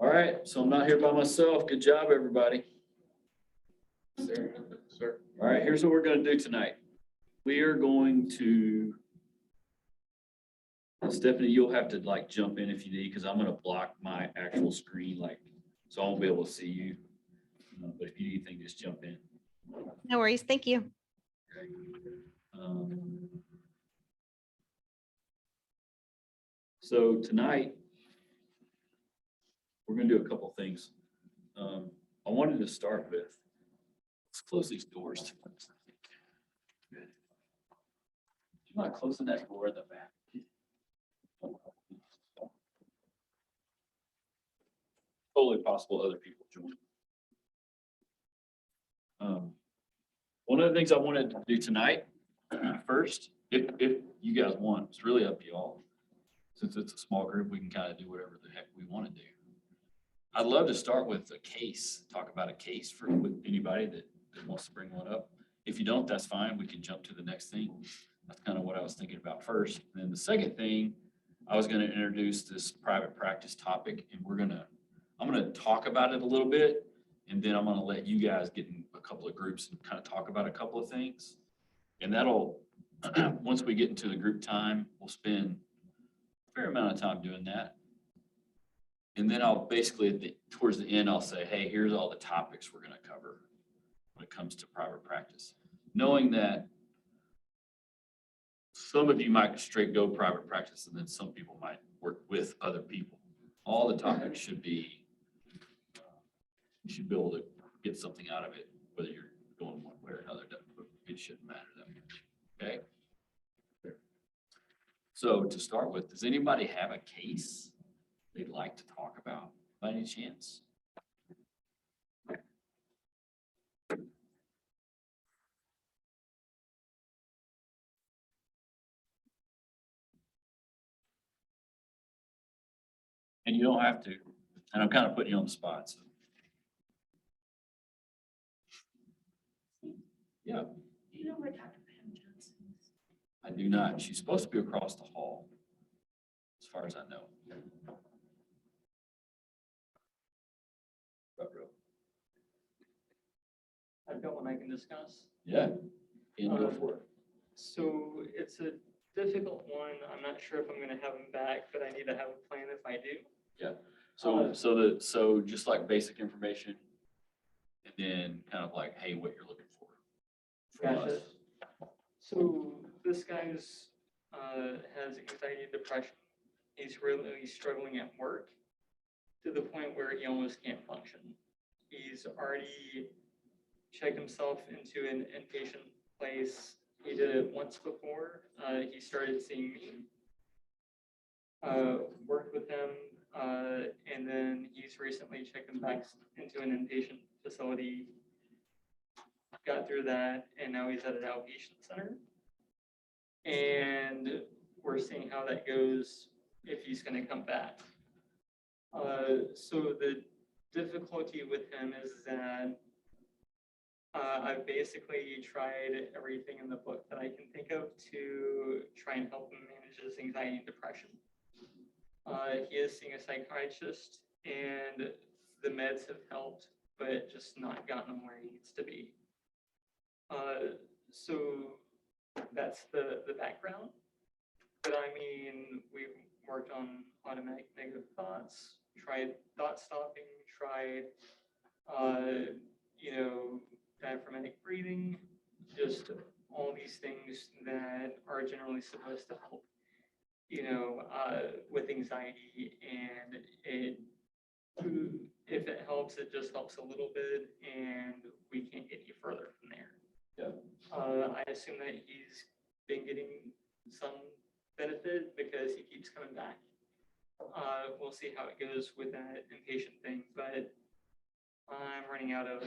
All right, so I'm not here by myself. Good job, everybody. Sir. All right, here's what we're gonna do tonight. We are going to, Stephanie, you'll have to like jump in if you need, because I'm gonna block my actual screen, like, so I won't be able to see you. But if you need anything, just jump in. No worries. Thank you. Um, So tonight, we're gonna do a couple things. I wanted to start with, let's close these doors. Good. Do you mind closing that door in the back? Totally possible other people join. One of the things I wanted to do tonight, first, if you guys want, it's really up to y'all. Since it's a small group, we can kind of do whatever the heck we want to do. I'd love to start with a case, talk about a case for with anybody that wants to bring one up. If you don't, that's fine. We can jump to the next thing. That's kind of what I was thinking about first. And then the second thing, I was going to introduce this private practice topic, and I'm going to talk about it a little bit, and then I'm going to let you guys get in a couple of groups and kind of talk about a couple of things. And that'll, once we get into the group time, we'll spend a fair amount of time doing that. And then I'll basically, towards the end, I'll say, hey, here's all the topics we're going to cover when it comes to private practice. Knowing that some of you might straight go private practice, and then some people might work with other people. All the topics should be, you should be able to get something out of it, whether you're going one way or another. It shouldn't matter that much. Okay? So to start with, does anybody have a case they'd like to talk about by any chance? And you don't have to, and I'm kind of putting you on the spot, so. Yeah, Do you know where Dr. Pam Johnson is? I do not. She's supposed to be across the hall, as far as I know. Front row. I've got one I can discuss. Yeah, and go for it. So it's a difficult one. I'm not sure if I'm gonna have him back, but I need to have a plan if I do. So just like basic information, and then kind of like, hey, what you're looking for. from Gotcha. us. So this guy's has anxiety and depression. He's really struggling at work to the point where he almost can't function. He's already checked himself into an inpatient place. He did it once before. He started seeing me, worked with him, and then he's recently checked him back into an inpatient facility. Got through that, and now he's at an outpatient center. And we're seeing how that goes if he's going to come back. So the difficulty with him is that I've basically tried everything in the book that I can think of to try and help him manage his anxiety and depression. He is seeing a psychiatrist, and the meds have helped, but just not gotten him where he needs to be. So that's the background. But I mean, we've worked on automatic negative thoughts, tried thought stopping, tried, diaphragmatic breathing, just all these things that are generally supposed to help, with anxiety, and if it helps, it just helps a little bit, and we can't get any further from there. Yeah. I assume that he's been getting some benefit because he keeps coming back. We'll see how it goes with that inpatient thing, but I'm running out of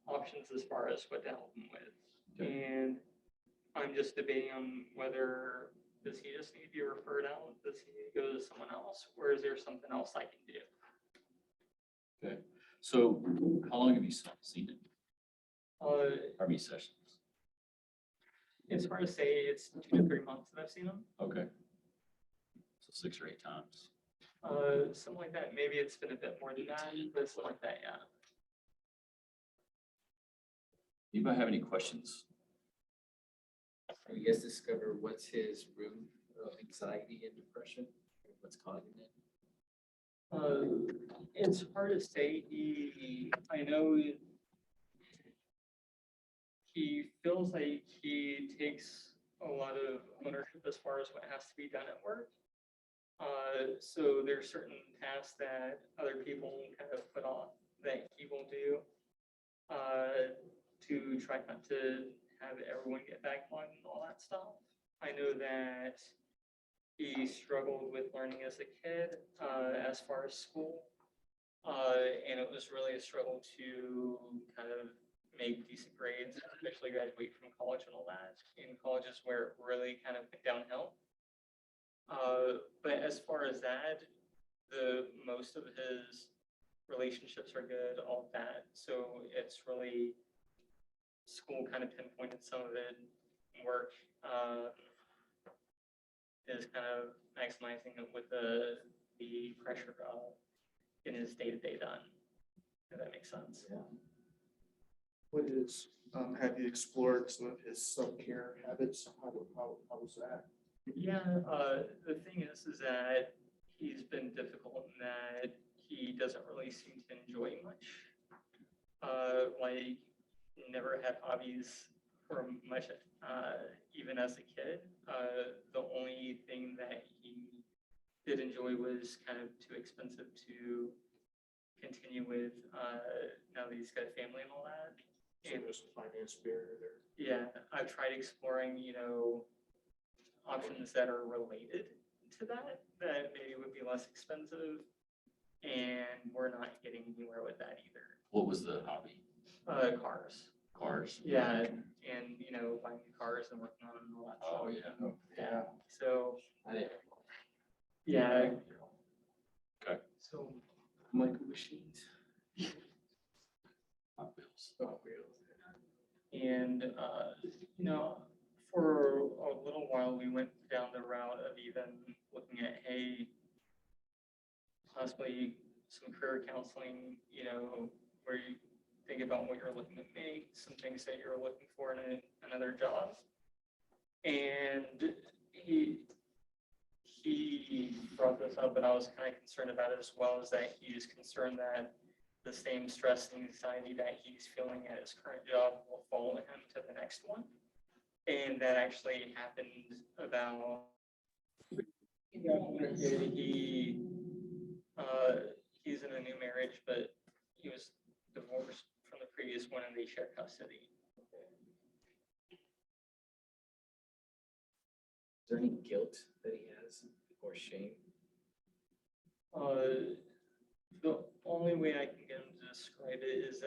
options as far as what to help him with. Okay. And I'm just debating on whether, does he just need to be referred out? Does he need to go to someone else? Or is there something else I can do? Okay, so how long have you seen it? Uh, How many sessions? It's hard to say. It's 2 to 3 months that I've seen him. Okay. So 6 or 8 times. Something like that. Maybe it's been a bit more than that, but something like that, yeah. Anybody have any questions? Have you guys discovered what's his root of anxiety and depression? What's causing it? It's hard to say. I know he feels like he takes a lot of ownership as far as what has to be done at work. So there's certain tasks that other people kind of put off that he will do to try not to have everyone get back on and all that stuff. I know that he struggled with learning as a kid as far as school. And it was really a struggle to kind of make decent grades, especially graduate from college and all that. In colleges where it really kind of went downhill. But as far as that, most of his relationships are good, all of that. So it's really school kind of pinpointed some of it. Work is kind of maximizing it with the pressure of getting his day-to-day done. If that makes sense. Yeah. What is, have you explored some of his self-care habits? How was that? Yeah, the thing is that he's been difficult in that he doesn't really seem to enjoy much. Like never had hobbies for much, even as a kid. The only thing that he did enjoy was kind of too expensive to continue with, now that he's got a family and all that. So there's a finance barrier there. Yeah, I've tried exploring, options that are related to that maybe would be less expensive, and we're not getting anywhere with that either. What was the hobby? Cars. Cars? Yeah, and buying cars and working on them and all that Oh, stuff. yeah. Yeah. So, I didn't. yeah. Okay. So, Michael machines. Hot Wheels. Oh, wheels. and, for a little while, we went down the route of even looking at, hey, possibly some career counseling, where you think about what you're looking to make, some things that you're looking for in another job. And he brought this up, and I was kind of concerned about it as well, is that he's concerned that the same stress and anxiety that he's feeling at his current job will follow him to the next one. And that actually happened about, he's in a new marriage, but he was divorced from the previous one and they share custody. Is there any guilt that he has or shame? The only way I can get him to describe it is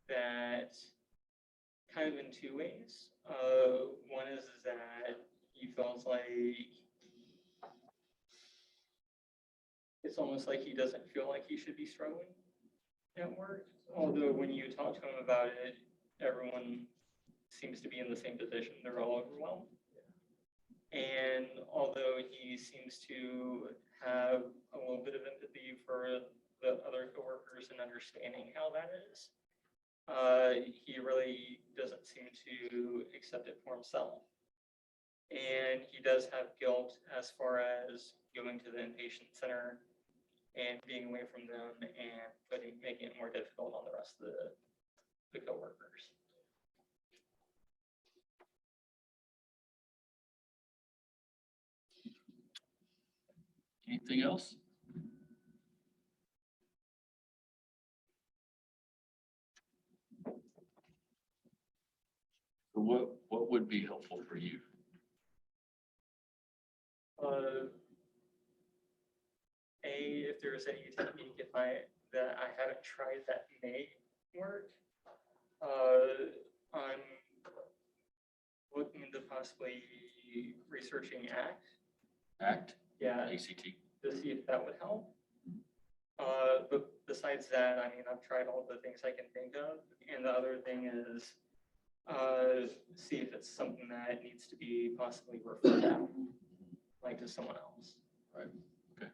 that kind of in two ways. One is that he feels like it's almost like he doesn't feel like he should be struggling at work. Although when you talk to him about it, everyone seems to be in the same position. They're all overwhelmed. And although he seems to have a little bit of empathy for the other coworkers and understanding how that is, he really doesn't seem to accept it for himself. And he does have guilt as far as going to the inpatient center and being away from them and making it more difficult on the rest of the coworkers. Anything else? So what would be helpful for you? If there is any technique that I haven't tried that may work, I'm looking into possibly researching ACT. ACT? Yeah, ACT? to see if that would help. But besides that, I mean, I've tried all the things I can think of. And the other thing is, see if it's something that needs to be possibly referred out, like to someone else. Right. Okay.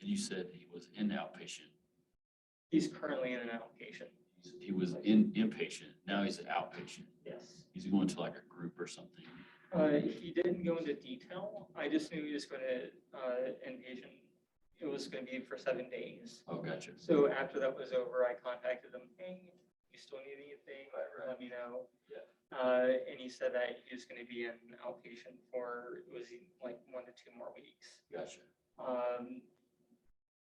And you said he was in outpatient. He's currently in an outpatient. He was in inpatient, now he's an outpatient. Yes. He's going to like a group or something. He didn't go into detail. I just knew he was going to inpatient. It was going to be for 7 days. Oh, gotcha. So after that was over, I contacted him. Hey, you still need anything? Let me know. Yeah. And he said that he was going to be in outpatient for it was like 1 to 2 more weeks. Gotcha.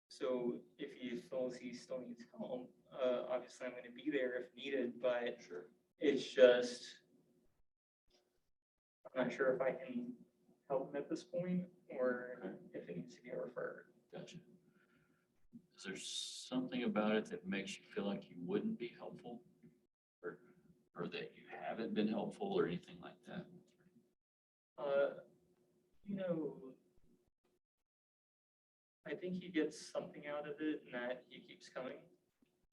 So if he feels he still needs help, obviously I'm going to be there if needed. But Sure. it's just I'm not sure if I can help him at this point or if it needs to be referred. Gotcha. Is there something about it that makes you feel like you wouldn't be helpful? Or that you haven't been helpful or anything like that? You know, I think he gets something out of it and that he keeps coming.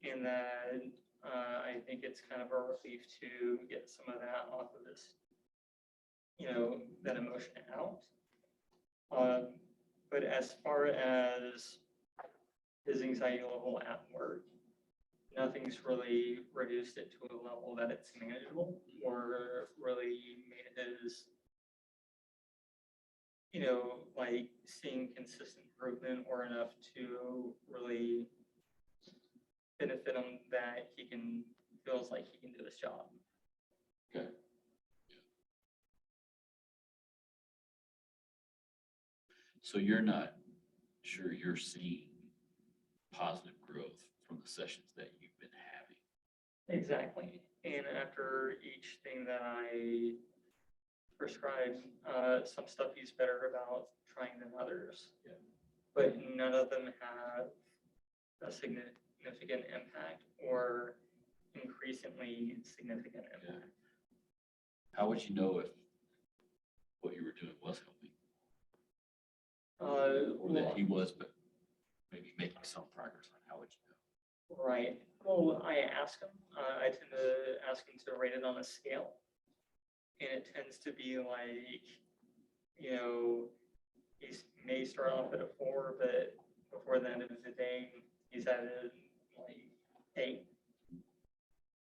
And that I think it's kind of a relief to get some of that off of his, you know, that emotion out. But as far as his anxiety level at work, nothing's really reduced it to a level that it's manageable or really made his, you know, like seeing consistent improvement or enough to really benefit him that he can, feels like he can do his job. Okay. So you're not sure you're seeing positive growth from the sessions that you've been having? Exactly. And after each thing that I prescribe, some stuff he's better about trying than others. Yeah. But none of them have a significant impact or increasingly significant impact. How would you know if what you were doing was helping? Or that Well, he was, but maybe making some progress on how would you know? right. Well, I ask him, I tend to ask him to rate it on a scale. And it tends to be like, you know, he may start off at a 4, but before the end of the day, he's at a like 8.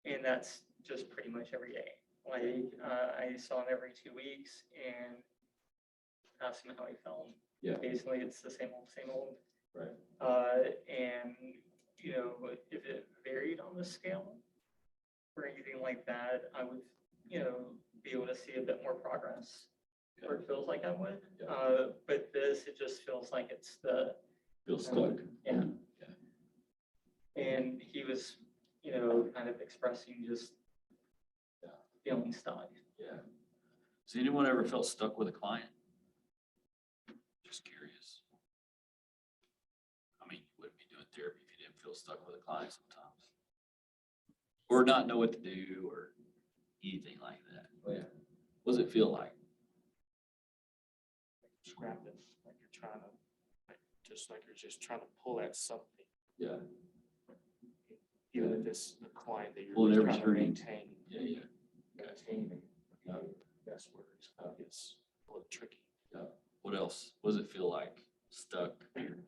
And that's just pretty much every day. Like, I saw him every 2 weeks and asked him how he felt. Yeah. Basically, it's the same old, same old. Right. And, you know, if it varied on the scale or anything like that, I would, you know, be able to see a bit more progress, or it feels like I would. Yeah. But this, it just feels like it's the, Feel stuck? yeah. And he was, you know, kind of expressing just Yeah. feeling stuck. Yeah. Has anyone ever felt stuck with a client? Just curious. I mean, you wouldn't be doing therapy if you didn't feel stuck with a client sometimes. Or not know what to do or anything like that. Oh, yeah. What does it feel like? Scrapping, like you're trying to, like you're just trying to pull at something, Yeah. even if it's the client that you're Pulling just every trying to string. maintain. Yeah. Maintaining, Yeah. that's where it's a little tricky. What else? What does it feel like? Stuck?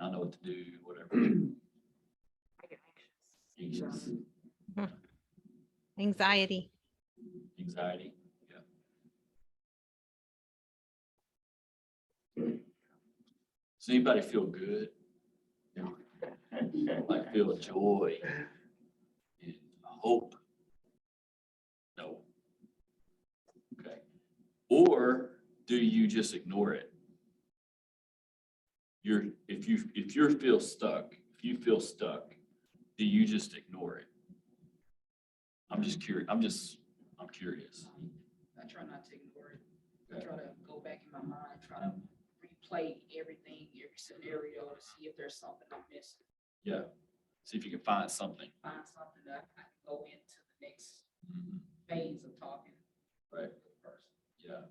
Not know what to do, whatever. I get anxious. Anxious, Anxiety. anxiety. Yeah. Does anybody feel good? Like feel joy and hope? No. Okay. Or do you just ignore it? If you feel stuck, do you just ignore it? I'm just curious. I'm curious. I try not to ignore it. I try to go back in my mind, try to replay everything, every scenario to see if there's something I'm missing. Yeah. See if you can find something. Find something that I can go into the next Mhm. phase of talking. Right. with the person. Yeah.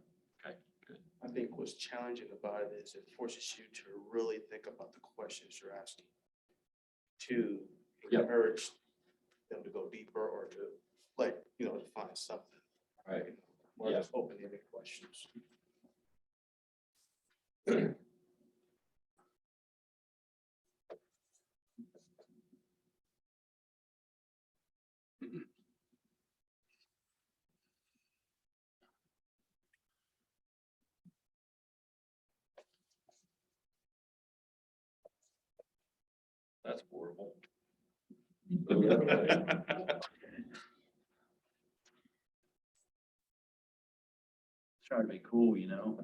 Okay, good. I think what's challenging about it is it forces you to really think about the questions you're asking. To Yep. encourage them to go deeper or to, like, you know, to find something. Right. More Yeah. just open-ended questions. Trying to be cool, you know?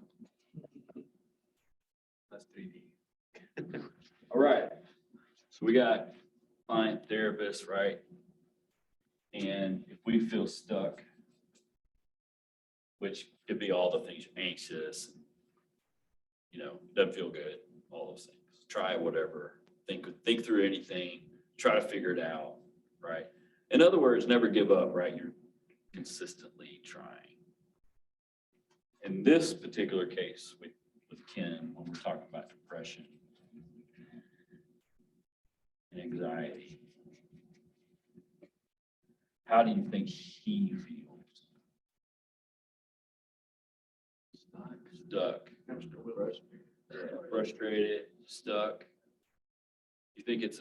That's 3D. All right, so we got client, therapist, right? And if we feel stuck, which could be all the things, you're anxious, you know, doesn't feel good, all those things. Try whatever, think through anything, try to figure it out, right? In other words, never give up, right? You're consistently trying. In this particular case with Ken, when we're talking about depression and anxiety, how do you think he feels? Stuck. Frustrated, stuck. Do you think it's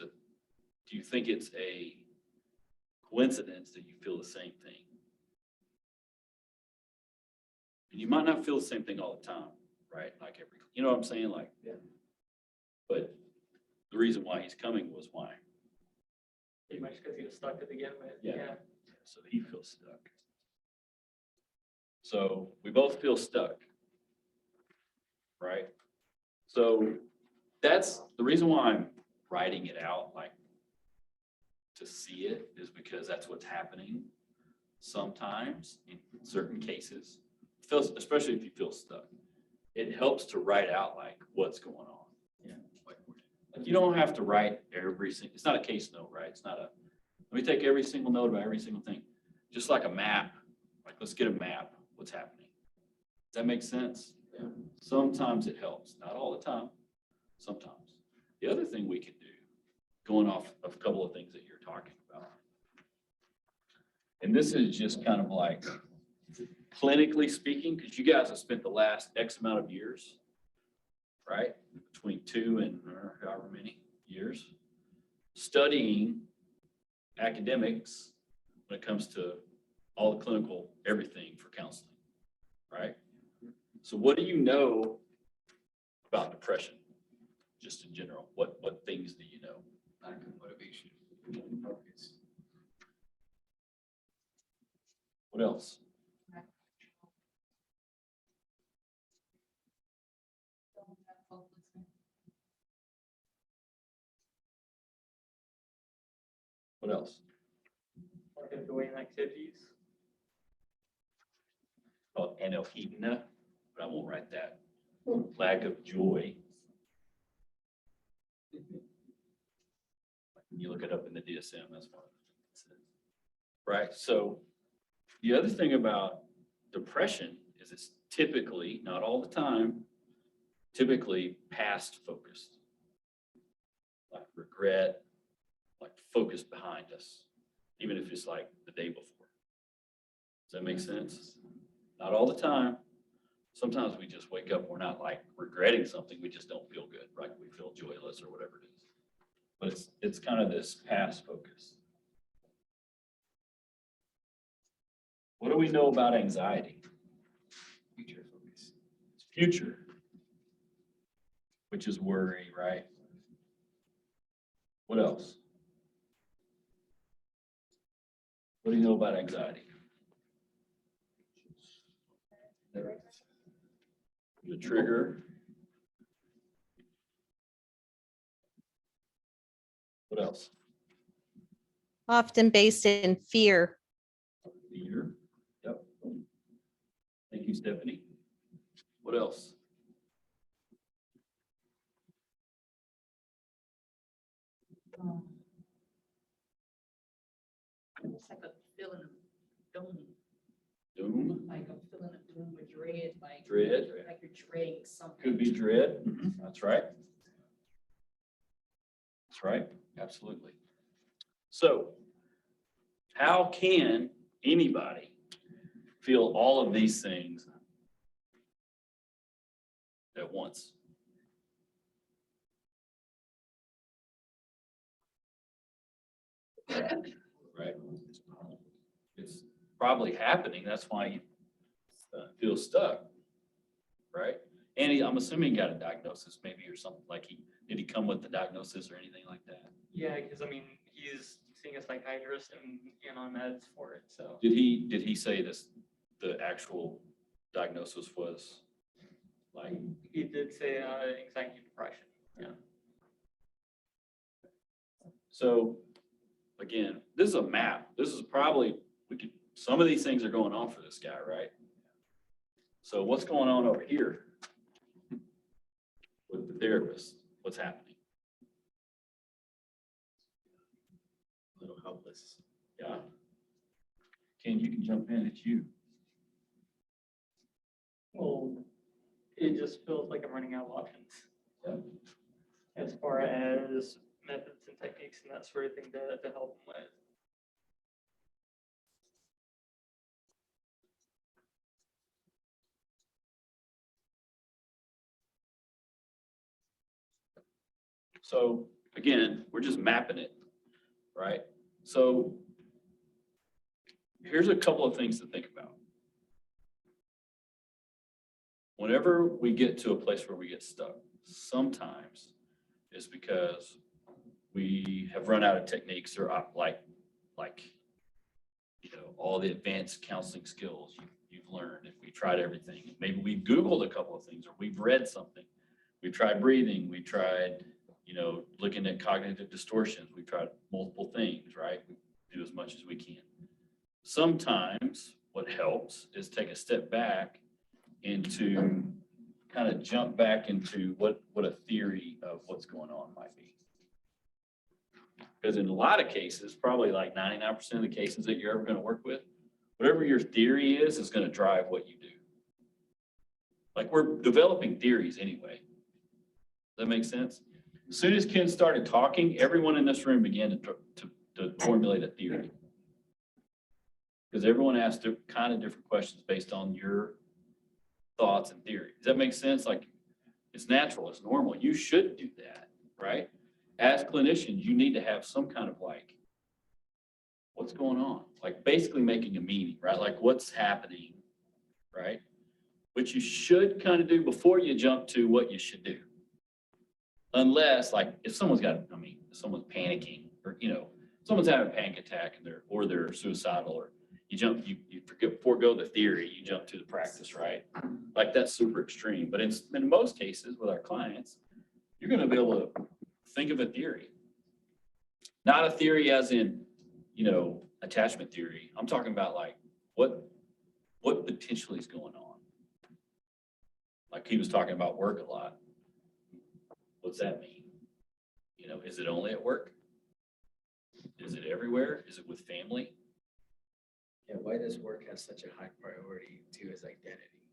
a coincidence that you feel the same thing? And you might not feel the same thing all the time, right? Like you know what I'm saying? Like, Yeah. But the reason why he's coming was why. Pretty much because he was stuck to begin with. Yeah. So he feels stuck. So we both feel stuck, right? So that's the reason why I'm writing it out, like to see it, is because that's what's happening sometimes in certain cases, especially if you feel stuck. It helps to write out like what's going on. Yeah. Like you don't have to write every single, it's not a case note, right? It's not a, let me take every single note about every single thing. Just like a map, like let's get a map, what's happening. Does that make sense? Yeah. Sometimes it helps, not all the time, sometimes. The other thing we can do, going off of a couple of things that you're talking about, and this is just kind of like clinically speaking, because you guys have spent the last X amount of years, right? Between 2 and however many years, studying academics when it comes to all the clinical, everything for counseling, right? So what do you know about depression, just in general? What things do you know? Lack of motivation, focus. What else? What else? Like enjoying activities. Called anhedonia, but I won't write that. Lack of joy. When you look it up in the DSM, that's one of the things. Right, so the other thing about depression is it's typically, not all the time, typically past focused. Like regret, like focus behind us, even if it's like the day before. Does that make sense? Not all the time. Sometimes we just wake up, we're not like regretting something, we just don't feel good, right? We feel joyless or whatever it is. But it's kind of this past focus. What do we know about anxiety? Future focus. It's future, which is worry, right? What else? What do you know about anxiety? The trigger. What else? Often based in fear. Fear. Yep. Thank you, Stephanie. What else? It's like a feeling of doom, Doom. like a feeling of doom or dread, like. Dread. Like you're dreading something. Could be dread. That's right. That's right. Absolutely. So, how can anybody feel all of these things at once? Right? It's probably happening. That's why you feel stuck, right? And I'm assuming he got a diagnosis maybe or something, like did he come with the diagnosis or anything like that? Yeah, because I mean, he's seeing a psychiatrist and on meds for it, so. Did he say this, the actual diagnosis was like, He did say anxiety and depression, yeah. so again, this is a map. This is probably, some of these things are going on for this guy, right? So what's going on over here with the therapist? What's happening? A little helpless. Yeah. Ken, you can jump in. It's you. Well, it just feels like I'm running out of options. Yeah. As far as methods and techniques and that sort of thing to help them with. So again, we're just mapping it, right? So here's a couple of things to think about. Whenever we get to a place where we get stuck, sometimes it's because we have run out of techniques or like, you know, all the advanced counseling skills you've learned. If we tried everything, maybe we've Googled a couple of things or we've read something. We've tried breathing, we tried, you know, looking at cognitive distortions. We've tried multiple things, right? We do as much as we can. Sometimes what helps is take a step back and to kind of jump back into what a theory of what's going on might be. Because in a lot of cases, probably like 99% of the cases that you're ever going to work with, whatever your theory is going to drive what you do. Like we're developing theories anyway. Does that make sense? As soon as Ken started talking, everyone in this room began to formulate a theory. Because everyone asked kind of different questions based on your thoughts and theory. Does that make sense? Like it's natural, it's normal. You should do that, right? As clinicians, you need to have some kind of like, what's going on? Like basically making a meaning, right? Like what's happening, right? Which you should kind of do before you jump to what you should do. Unless like if someone's got, I mean, if someone's panicking or, you know, someone's having a panic attack and they're suicidal or you forego the theory, you jump to the practice, right? Like that's super extreme. But in most cases with our clients, you're going to be able to think of a theory. Not a theory as in, you know, attachment theory. I'm talking about like what potentially is going on. Like he was talking about work a lot. What's that mean? You know, is it only at work? Is it everywhere? Is it with family? Yeah, why does work have such a high priority to his identity?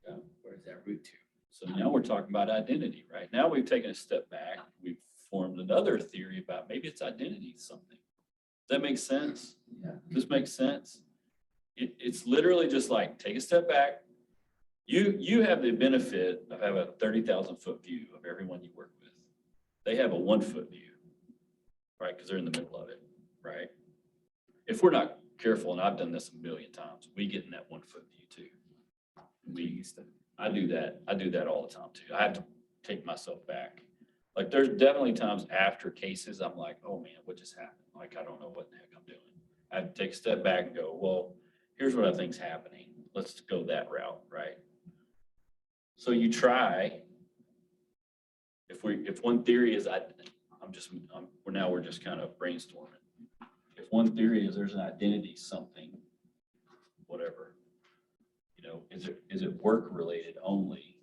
Yeah. Where is that root to? So now we're talking about identity, right? Now we've taken a step back. We've formed another theory about maybe it's identity something. Does that make sense? Yeah. This makes sense? It's literally just like take a step back. You have the benefit of having a 30,000 foot view of everyone you work with. They have a 1 foot view, right? Because they're in the middle of it, right? If we're not careful, and I've done this a million times, we get in that 1 foot view too. I do that all the time too. I have to take myself back. Like there's definitely times after cases, I'm like, oh man, what just happened? Like, I don't know what the heck I'm doing. I have to take a step back and go, well, here's what I think's happening. Let's go that route, right? So you try, if one theory is, we're just kind of brainstorming. If one theory is there's an identity, something, whatever, you know, is it work related only?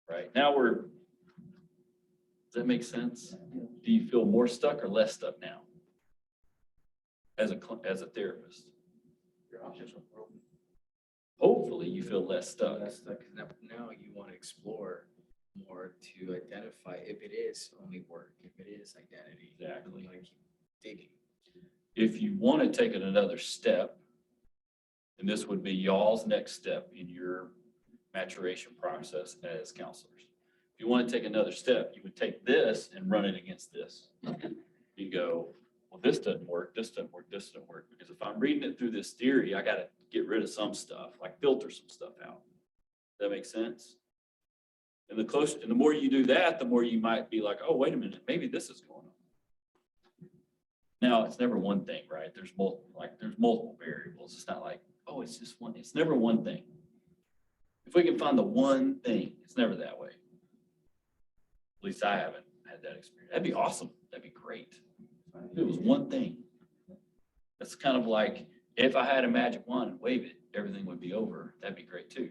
Right now does that make sense? Do you feel more stuck or less stuck now? As a therapist? Your options are broken. Hopefully you feel less stuck. That's because now you want to explore more to identify if it is only work, if it is identity. Exactly. You want to keep digging. If you want to take it another step, and this would be y'all's next step in your maturation process as counselors. If you want to take another step, you would take this and run it against this. You go, well, this doesn't work, this doesn't work, this doesn't work. Because if I'm reading it through this theory, I got to get rid of some stuff, like filter some stuff out. Does that make sense? And the more you do that, the more you might be like, oh, wait a minute, maybe this is going on. Now, it's never one thing, right? There's multiple variables. It's not like, oh, it's just one. It's never one thing. If we can find the one thing, it's never that way. At least I haven't had that experience. That'd be awesome. That'd be great. If it was one thing. That's kind of like, if I had a magic wand and wave it, everything would be over. That'd be great too.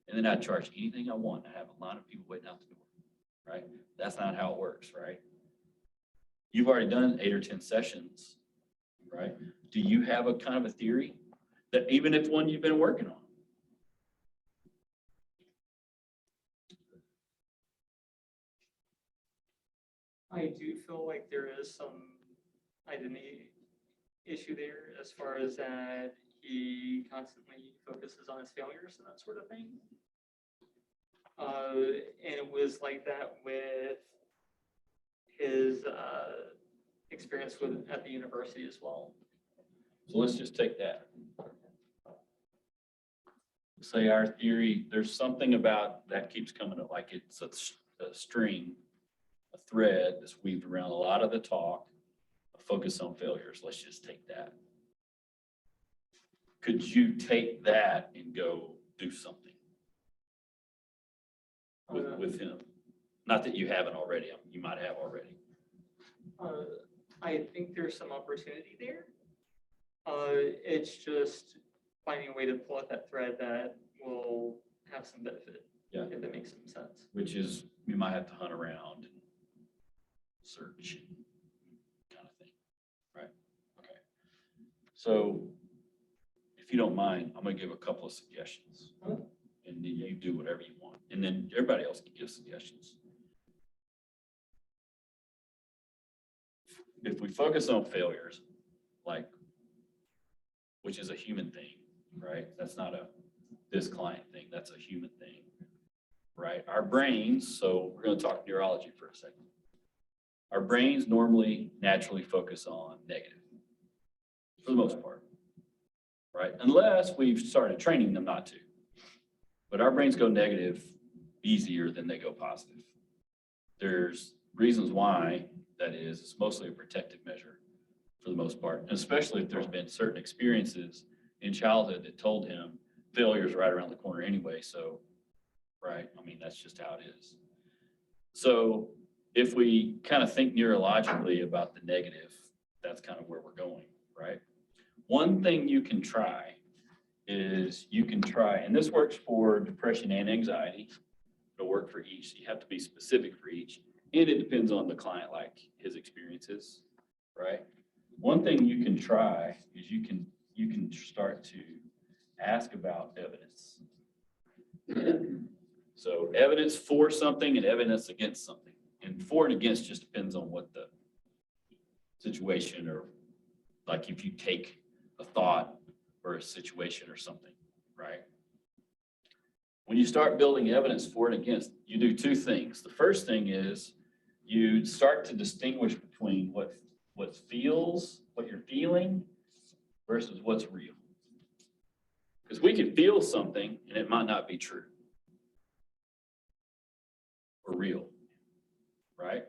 And then I'd charge anything I want. I have a line of people waiting out the door, right? That's not how it works, right? You've already done 8 or 10 sessions, right? Do you have a kind of a theory that even if one you've been working on? I do feel like there is some identity issue there as far as that he constantly focuses on his failures and that sort of thing. And it was like that with his experience at the university as well. So let's just take that. Say our theory, there's something about that keeps coming up, like it's a string, a thread that's weaved around a lot of the talk, a focus on failures. Let's just take that. Could you take that and go do something with him? Not that you haven't already. You might have already. I think there's some opportunity there. It's just finding a way to pull out that thread that will have some benefit. Yeah. If that makes some sense. Which is, you might have to hunt around and search and kind of thing, right? Okay. So if you don't mind, I'm gonna give a couple of suggestions. And then you do whatever you want. And then everybody else can give suggestions. If we focus on failures, like, which is a human thing, right? That's not this client thing, that's a human thing, right? Our brains, so we're gonna talk neurology for a second. Our brains normally naturally focus on negative, for the most part, right? Unless we've started training them not to. But our brains go negative easier than they go positive. There's reasons why that is. It's mostly a protective measure for the most part, and especially if there's been certain experiences in childhood that told him failure's right around the corner anyway. So, right, I mean, that's just how it is. So if we kind of think neurologically about the negative, that's kind of where we're going, right? One thing you can try is and this works for depression and anxiety. It'll work for each. So you have to be specific for each. And it depends on the client, like his experiences, right? One thing you can try is you can start to ask about evidence. So evidence for something and evidence against something. And for and against just depends on what the situation, or like if you take a thought or a situation or something, right? When you start building evidence for and against, you do two things. The first thing is you start to distinguish between what you're feeling versus what's real. Because we can feel something and it might not be true or real, right?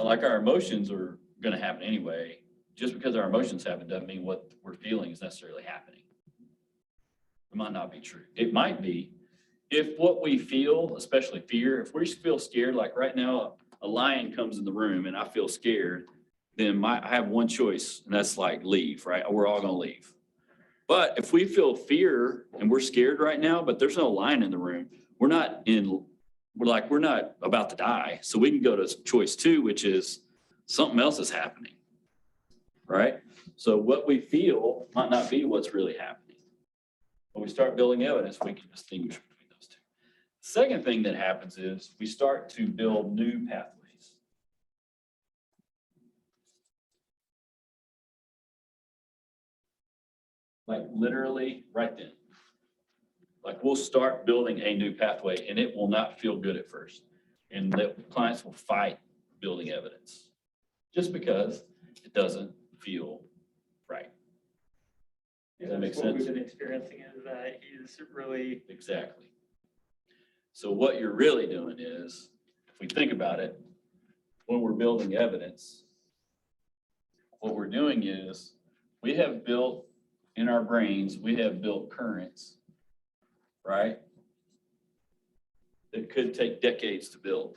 Like our emotions are going to happen anyway. Just because our emotions happen doesn't mean what we're feeling is necessarily happening. It might not be true. It might be. If what we feel, especially fear, if we feel scared, like right now, a lion comes in the room and I feel scared, then I have one choice, and that's like leave, right? We're all gonna leave. But if we feel fear and we're scared right now, but there's no lion in the room, we're not about to die. So we can go to choice 2, which is something else is happening, right? So what we feel might not be what's really happening. When we start building evidence, we can distinguish between those two. Second thing that happens is we start to build new pathways. Like literally right then. Like we'll start building a new pathway and it will not feel good at first. And the clients will fight building evidence just because it doesn't feel right. Does that make What sense? we've been experiencing is that he's really Exactly. So what you're really doing is, if we think about it, when we're building evidence, what we're doing is, we have built, in our brains, we have built currents, right? That could take decades to build.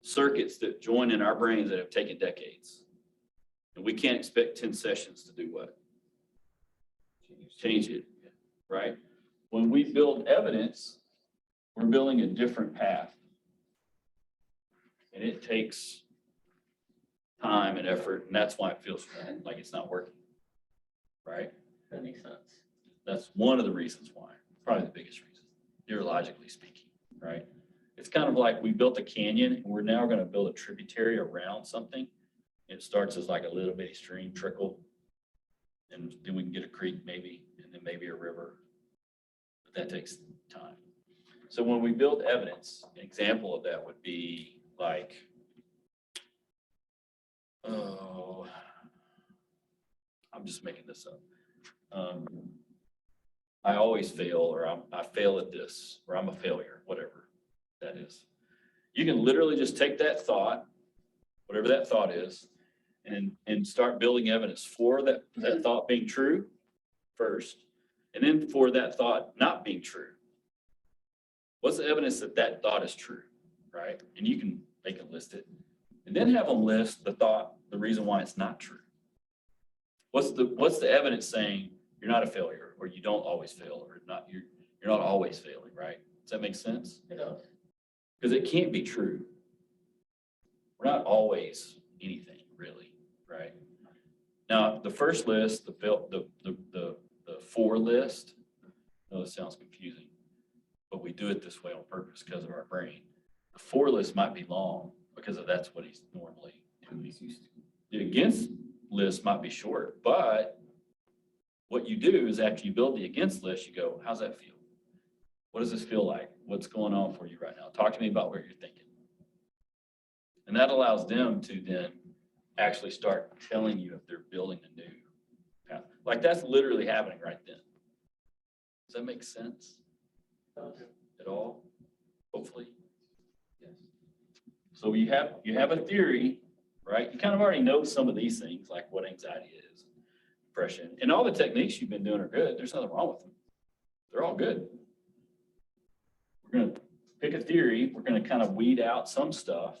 Circuits that join in our brains that have taken decades. And we can't expect 10 sessions to do what? Change it, right? When we build evidence, we're building a different path. And it takes time and effort, and that's why it feels like it's not working, right? That makes sense. That's one of the reasons why, probably the biggest reason, neurologically speaking, right? It's kind of like we built a canyon, and we're now gonna build a tributary around something. It starts as like a little bitty stream trickle, and then we can get a creek maybe, and then maybe a river. But that takes time. So when we build evidence, an example of that would be like, oh, I'm just making this up. I always fail, or I fail at this, or I'm a failure, whatever that is. You can literally just take that thought, whatever that thought is, and start building evidence for that thought being true first, and then for that thought not being true. What's the evidence that that thought is true, right? And you can make a list it, and then have them list the reason why it's not true. What's the evidence saying you're not a failure, or you don't always fail, or you're not always failing, right? Does that make sense? It does. Because it can't be true. We're not always anything, really, right? Now, the first list, the for list, I know this sounds confusing, but we do it this way on purpose because of our brain. The for list might be long because that's what he's normally doing. The against list might be short, but what you do is after you build the against list, you go, how's that feel? What does this feel like? What's going on for you right now? Talk to me about what you're thinking. And that allows them to then actually start telling you if they're building a new path. Like that's literally happening right then. Does that make sense at all? Hopefully. Yes. So you have a theory, right? You kind of already know some of these things, like what anxiety is, depression, and all the techniques you've been doing are good. There's nothing wrong with them. They're all good. We're going to pick a theory. We're going to kind of weed out some stuff.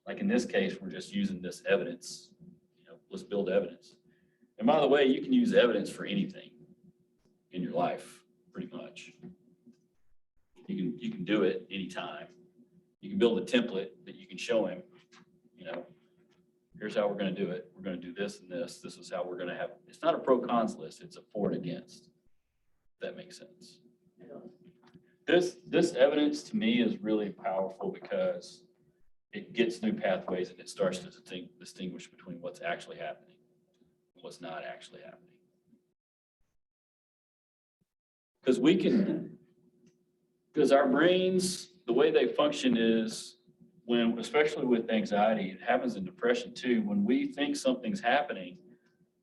Like in this case, we're just using this evidence. Let's build evidence. And by the way, you can use evidence for anything in your life, pretty much. You can do it anytime. You can build a template that you can show him, here's how we're going to do it. We're going to do this and this. This is how we're going to have, it's not a pro cons list. It's a for and against. If that makes sense. This evidence to me is really powerful because it gets new pathways and it starts to distinguish between what's actually happening and what's not actually happening. Because our brains, the way they function is when, especially with anxiety, it happens in depression too, when we think something's happening,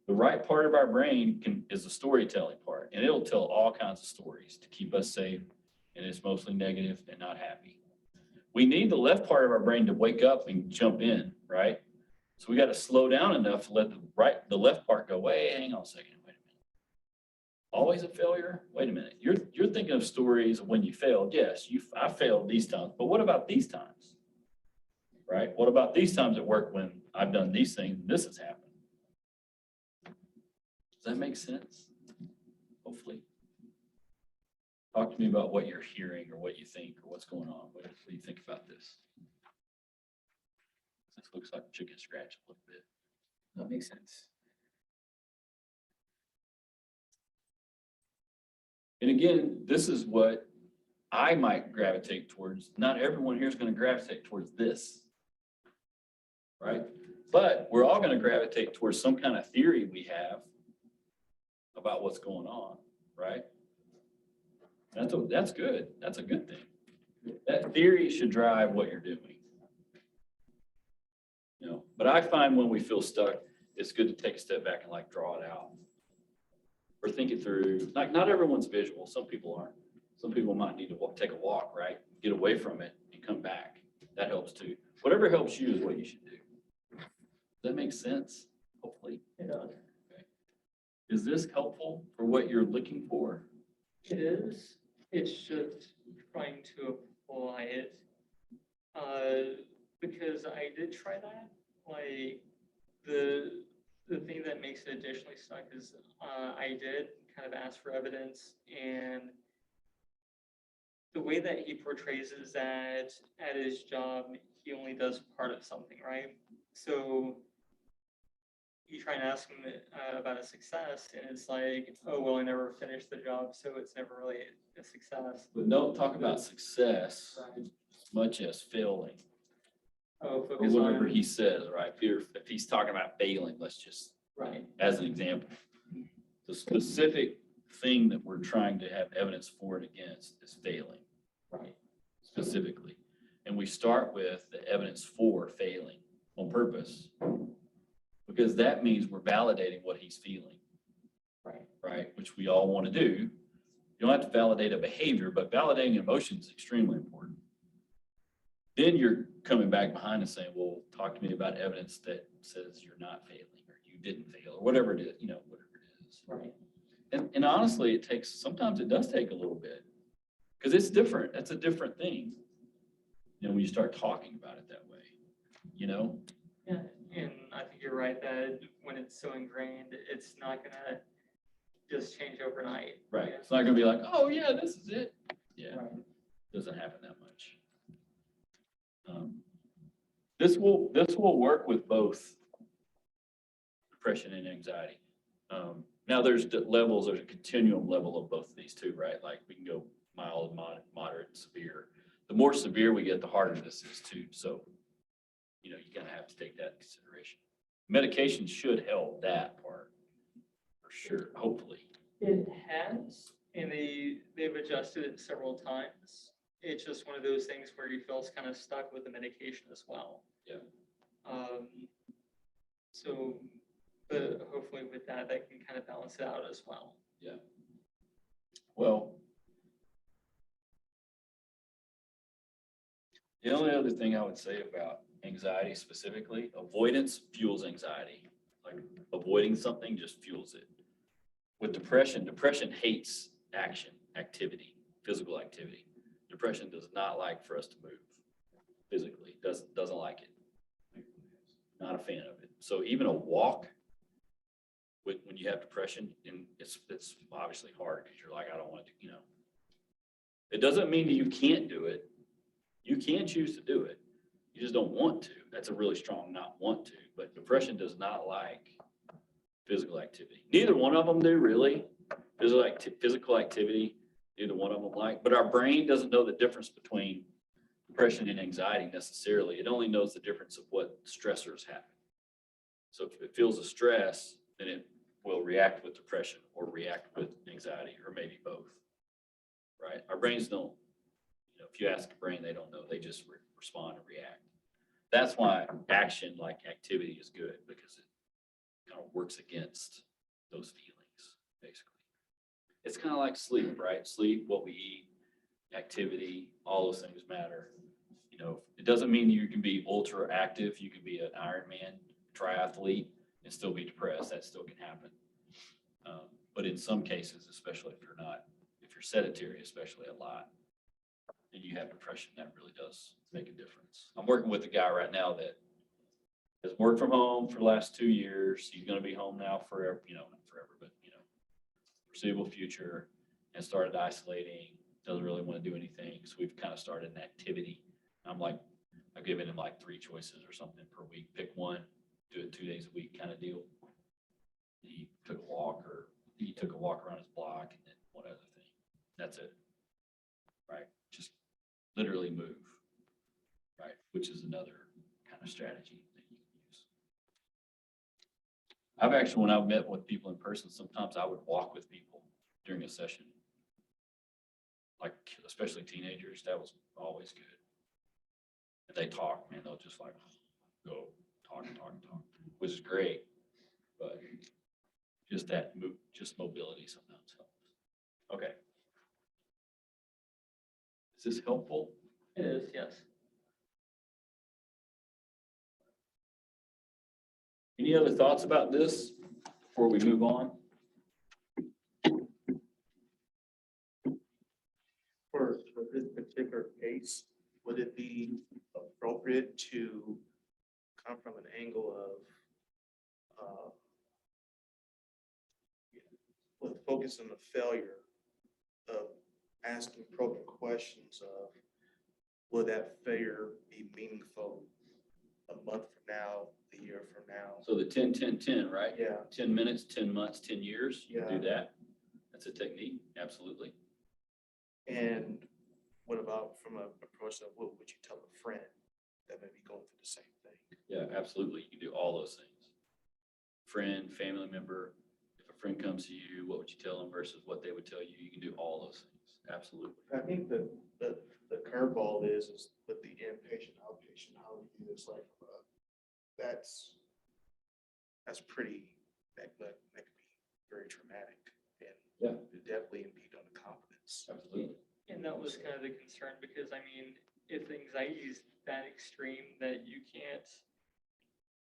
the right part of our brain is the storytelling part, and it'll tell all kinds of stories to keep us safe, and it's mostly negative and not happy. We need the left part of our brain to wake up and jump in, right? So we got to slow down enough to let the left part go, wait, hang on a second, wait a minute. Always a failure? Wait a minute. You're thinking of stories of when you failed. Yes, I failed these times, but what about these times? Right? What about these times at work when I've done these things and this has happened? Does that make sense? Hopefully. Talk to me about what you're hearing or what you think or what's going on. What do you think about this? This looks like a chicken scratch a little bit. That makes sense. And again, this is what I might gravitate towards. Not everyone here is going to gravitate towards this, right? But we're all going to gravitate towards some kind of theory we have about what's going on, right? That's good. That's a good thing. That theory should drive what you're doing. But I find when we feel stuck, it's good to take a step back and like draw it out. Or think it through. Like not everyone's visual. Some people aren't. Some people might need to take a walk, right? Get away from it and come back. That helps too. Whatever helps you is what you should do. Does that make sense? Is this helpful for what you're looking for? It is, it's just trying to apply it. Because I did try that, like, the thing that makes it additionally stuck is, I did kind of ask for evidence, and the way that he portrays is that at his job, he only does part of something, right? So you try and ask him about a success, and it's like, oh, well, I never finished the job, so it's never really a success. But don't talk about success as much as failing, Oh, or focus whatever on, he says, right? If he's talking about failing, let's just, right, as an example, the specific thing that we're trying to have evidence for and against is failing right, specifically. And we start with the evidence for failing on purpose, because that means we're validating what he's feeling, right, right? Which we all want to do. You don't have to validate a behavior, but validating emotions is extremely important. Then you're coming back behind and saying, well, talk to me about evidence that says you're not failing or you didn't fail or whatever it is, whatever it is. right. And honestly, sometimes it does take a little bit because it's different. That's a different thing. When you start talking about it that way, Yeah, and I think you're right that when it's so ingrained, it's not gonna just change overnight. Right. It's not gonna be like, oh yeah, this is it. Yeah, Right. doesn't happen that much. This will work with both depression and anxiety. Now there's levels, there's a continuum level of both of these two, right? Like we can go mild, moderate, and severe. The more severe we get, the harder this is too. So, you kind of have to take that into consideration. Medication should help that part for sure, hopefully. It has, and they've adjusted it several times. It's just one of those things where he feels kind of stuck with the medication as well. Yeah. So, but hopefully with that can kind of balance it out as well. Yeah. Well, the only other thing I would say about anxiety specifically, avoidance fuels anxiety. Like avoiding something just fuels it. With depression hates action, activity, physical activity. Depression does not like for us to move physically, doesn't like it. Not a fan of it. So even a walk when you have depression, and it's obviously hard because you're like, I don't want to, It doesn't mean that you can't do it. You can choose to do it. You just don't want to. That's a really strong not want to. But depression does not like physical activity. Neither one of them do really. Physical activity, neither one of them like. But our brain doesn't know the difference between depression and anxiety necessarily. It only knows the difference of what stressors happen. So if it feels a stress, then it will react with depression or react with anxiety or maybe both, right? Our brains don't, if you ask the brain, they don't know. They just respond and react. That's why action like activity is good because it kind of works against those feelings, basically. It's kind of like sleep, right? Sleep, what we eat, activity, all those things matter. It doesn't mean you can be ultra active. You can be an Ironman triathlete and still be depressed. That still can happen. But in some cases, especially if you're sedentary, especially a lot, and you have depression, that really does make a difference. I'm working with a guy right now that has worked from home for the last 2 years. He's going to be home now forever, not forever, but, foreseeable future, and started isolating, doesn't really want to do anything. So we've kind of started an activity. I've given him like 3 choices or something per week. Pick one, do it 2 days a week kind of deal. He took a walk around his block and then one other thing. That's it. Right? Just literally move. Right? Which is another kind of strategy that you can use. I've actually, when I've met with people in person, sometimes I would walk with people during a session. Like, especially teenagers, that was always good. And they talk, man, they'll just like go talk, which is great. But just just mobility sometimes helps. Okay. Is this helpful? It is, yes. Any other thoughts about this before we move on? particular case, would it be appropriate to come from an angle of, with focus on the failure of asking probing questions of, will that failure be meaningful a month from now, a year from now? So the 10, 10, 10, right? Yeah, 10 minutes, 10 months, 10 years, you can do Yeah. that. That's a technique, absolutely. and what about from a approach of what would you tell a friend that may be going through the same thing? Yeah, absolutely. You can do all those things. Friend, family member, if a friend comes to you, what would you tell them versus what they would tell you? You can do all those things, absolutely. I think the curveball is with the inpatient, outpatient, how we do this, like, that's pretty, that could be very traumatic and Yeah. definitely impede on the confidence. Absolutely. And that was kind of the concern, because I mean, if anxiety is that extreme that you can't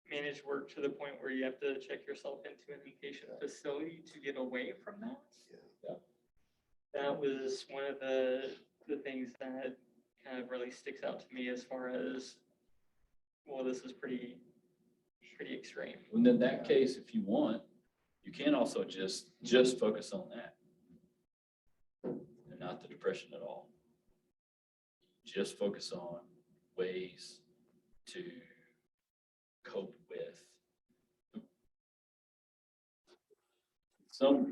manage work to the point where you have to check yourself into an inpatient facility to get away from that. Yeah. That was one of the things that kind of really sticks out to me as far as, well, this is pretty extreme. And in that case, if you want, you can also just focus on that. And not the depression at all. Just focus on ways to cope with.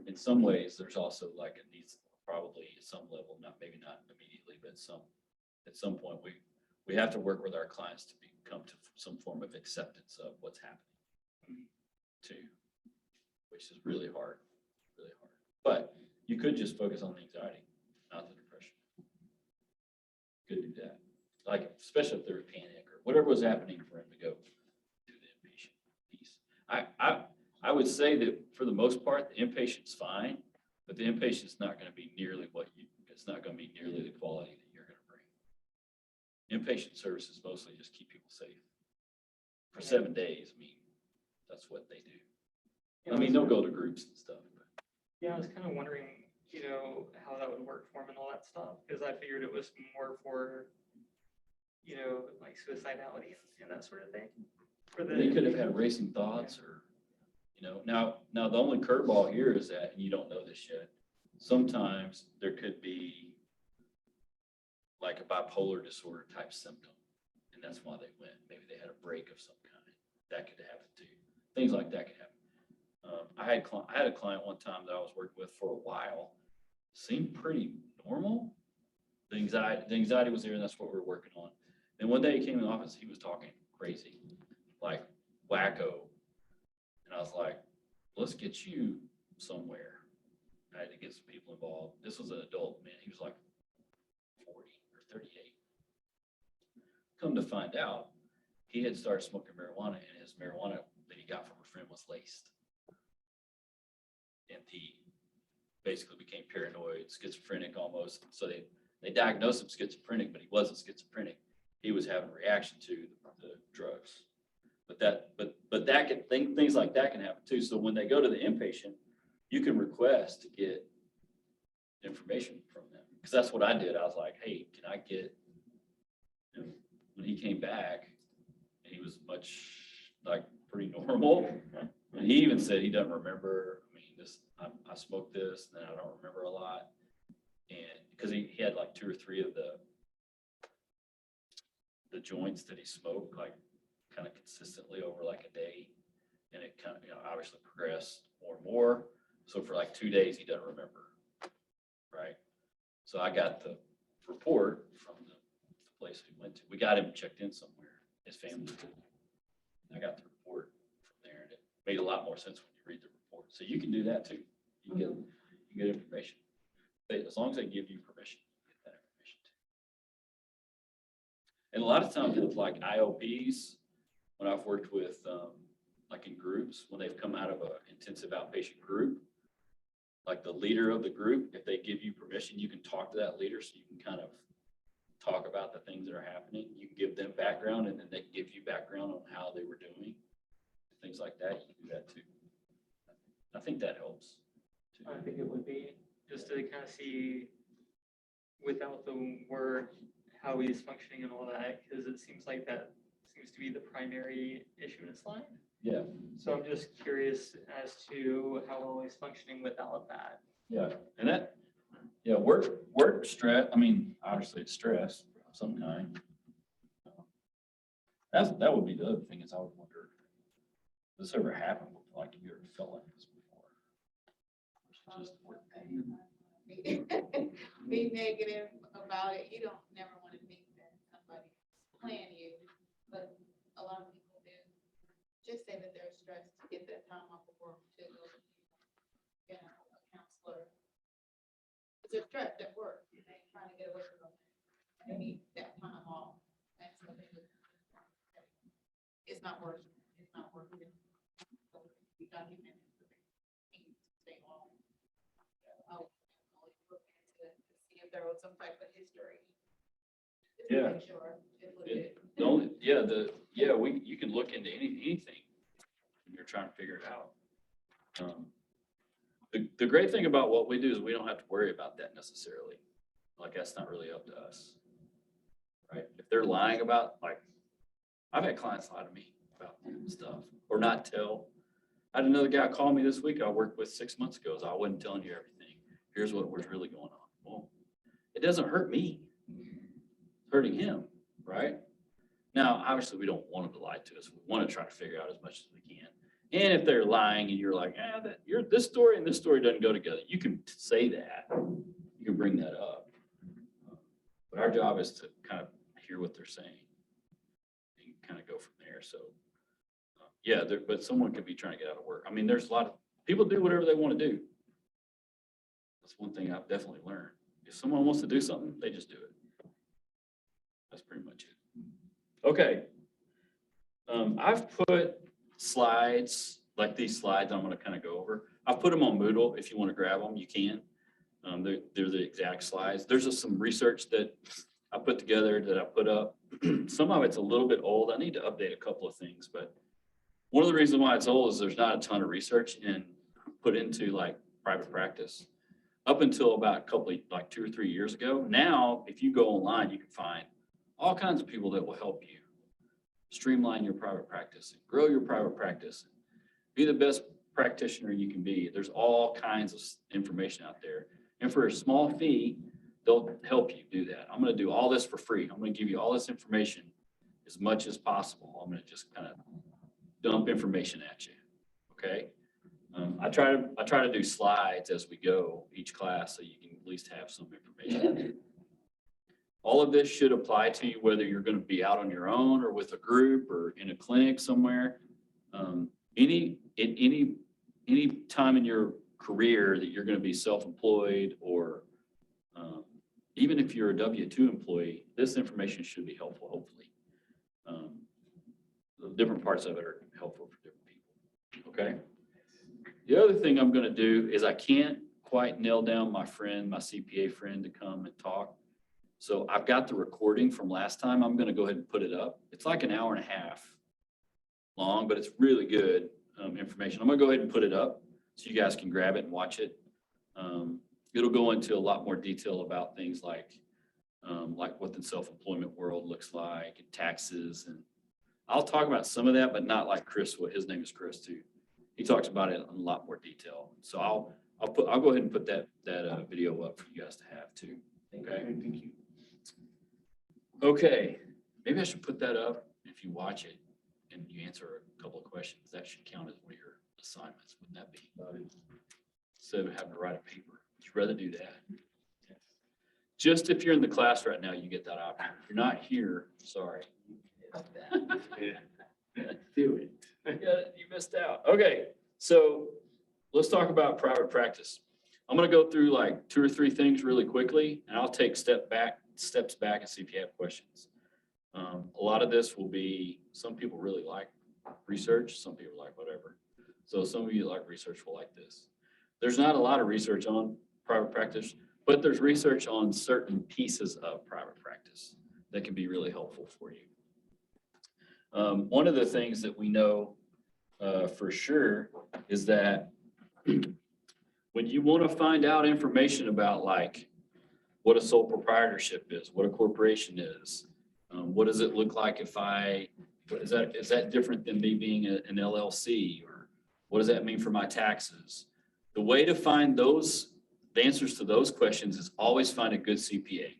In some ways, there's also like it needs probably at some level, maybe not immediately, but at some point, we have to work with our clients to come to some form of acceptance of what's happening too, which is really hard, really hard. But you could just focus on the anxiety, not the depression. Could do that. Like, especially if there's panic or whatever was happening for him to go to the inpatient piece. I would say that for the most part, the inpatient's fine, but the inpatient's not going to be nearly it's not going to be nearly the quality that you're going to bring. Inpatient services mostly just keep people safe. For 7 days, I mean, that's what they do. I mean, they'll go to groups and stuff. But Yeah, I was kind of wondering, how that would work for him and all that stuff, because I figured it was more for, like suicidality and that sort of thing. They could have had racing thoughts or, now the only curveball here is that, and you don't know this yet, sometimes there could be like a bipolar disorder type symptom. And that's why they went. Maybe they had a break of some kind. That could happen too. Things like that could happen. I had a client one time that I was working with for a while, seemed pretty normal. The anxiety was there, and that's what we were working on. And one day he came in the office, he was talking crazy, like wacko. And I was like, let's get you somewhere. I had to get some people involved. This was an adult man. He was like 40 or 38. Come to find out, he had started smoking marijuana, and his marijuana that he got from a friend was laced. And he basically became paranoid, schizophrenic almost. So they diagnosed him schizophrenic, but he wasn't schizophrenic. He was having a reaction to the drugs. But that things like that can happen too. So when they go to the inpatient, you can request to get information from them. Because that's what I did. I was like, hey, can I get, when he came back, and he was pretty normal. And he even said he doesn't remember. I mean, I smoked this, and then I don't remember a lot. And because he had like 2 or 3 of the joints that he smoked, like kind of consistently over like a day. And it kind of, obviously progressed more and more. So for like 2 days, he doesn't remember. Right. So I got the report from the place we went to. We got him checked in somewhere, his family. I got the report from there, and it made a lot more sense when you read the report. So you can do that too. You can get information. As long as they give you permission, you get that information too. And a lot of times with like IOPs, when I've worked with like in groups, when they've come out of an intensive outpatient group, like the leader of the group, if they give you permission, you can talk to that leader, so you can kind of talk about the things that are happening. You can give them background, and then they can give you background on how they were doing. Things like that, you can do that too. I think that helps too. I think it would be just to kind of see without the work, how he's functioning and all that, because it seems like that seems to be the primary issue in his life. Yeah, So I'm just curious as to how well he's functioning without that. yeah, and that, yeah, work stress, I mean, obviously it's stress of some kind. That would be the other thing is I would wonder, has this ever happened, like, have you ever felt like this before? Just work pain. Be negative about it. You don't never want to think that somebody's playing you, but a lot of people do. Just say that they're stressed to get that time off of work to go, you know, a counselor. Because they're stressed at work and they're trying to get away from them. And they need that time off. And so they would, it's not working. It's not working. So we document it. So they need to stay home. Oh, look into it to see if there was some type of history. Just to Yeah. make sure it's legit. You can look into anything when you're trying to figure it out. The great thing about what we do is we don't have to worry about that necessarily. Like, that's not really up to us. Right? If they're lying about, like, I've had clients lie to me about stuff or not tell. I had another guy call me this week I worked with 6 months ago. So I wasn't telling you everything. Here's what was really going on. Well, it doesn't hurt me. It's hurting him, right? Now, obviously, we don't want them to lie to us. We want to try to figure out as much as we can. And if they're lying and you're like, this story and this story doesn't go together, you can say that. You can bring that up. But our job is to kind of hear what they're saying and kind of go from there. So, but someone could be trying to get out of work. I mean, there's a lot of people do whatever they want to do. That's one thing I've definitely learned. If someone wants to do something, they just do it. That's pretty much it. Okay. I've put slides, like these slides I'm going to kind of go over. I've put them on Moodle. If you want to grab them, you can. They're the exact slides. There's some research that I put together that I put up. Some of it's a little bit old. I need to update a couple of things, but one of the reasons why it's old is there's not a ton of research put into like private practice up until about a couple of, like 2 or 3 years ago. Now, if you go online, you can find all kinds of people that will help you streamline your private practice, and grow your private practice, and be the best practitioner you can be. There's all kinds of information out there. And for a small fee, they'll help you do that. I'm going to do all this for free. I'm going to give you all this information as much as possible. I'm going to just kind of dump information at you. Okay. I try to do slides as we go each class so you can at least have some information. All of this should apply to you whether you're going to be out on your own or with a group or in a clinic somewhere. Any time in your career that you're going to be self-employed or even if you're a W-2 employee, this information should be helpful, hopefully. The different parts of it are helpful for different people. Okay. The other thing I'm going to do is I can't quite nail down my CPA friend to come and talk. So I've got the recording from last time. I'm going to go ahead and put it up. It's like an hour and a half long, but it's really good information. I'm going to go ahead and put it up so you guys can grab it and watch it. It'll go into a lot more detail about things like what the self-employment world looks like and taxes. And I'll talk about some of that, but not like Chris. His name is Chris too. He talks about it in a lot more detail. So I'll go ahead and put that video up for you guys to have too. Okay. Thank you. Okay. Maybe I should put that up. If you watch it and you answer a couple of questions, that should count as one of your assignments. Wouldn't that be? Instead of having to write a paper, would you rather do that? Just if you're in the class right now, you get that option. If you're not here, sorry. Do it. You missed out. Okay, so let's talk about private practice. I'm going to go through like 2 or 3 things really quickly, and I'll take steps back and see if you have questions. A lot of this will be, some people really like research, some people like whatever. So some of you like research will like this. There's not a lot of research on private practice, but there's research on certain pieces of private practice that can be really helpful for you. One of the things that we know for sure is that when you want to find out information about like what a sole proprietorship is, what a corporation is. What does it look like if is that different than me being an LLC? Or what does that mean for my taxes? The way to find the answers to those questions is always find a good CPA.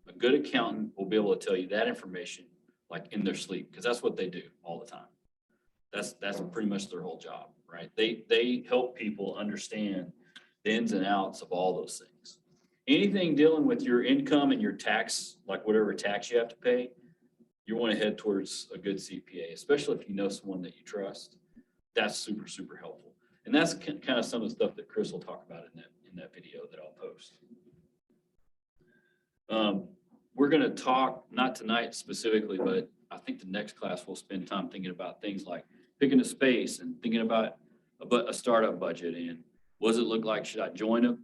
A good accountant will be able to tell you that information like in their sleep, because that's what they do all the time. That's pretty much their whole job, right? They help people understand the ins and outs of all those things. Anything dealing with your income and your tax, like whatever tax you have to pay, you want to head towards a good CPA, especially if you know someone that you trust. That's super, super helpful. And that's kind of some of the stuff that Chris will talk about in that video that I'll post. We're going to talk, not tonight specifically, but I think the next class we'll spend time thinking about things like picking a space and thinking about a startup budget and what does it look like? Should I join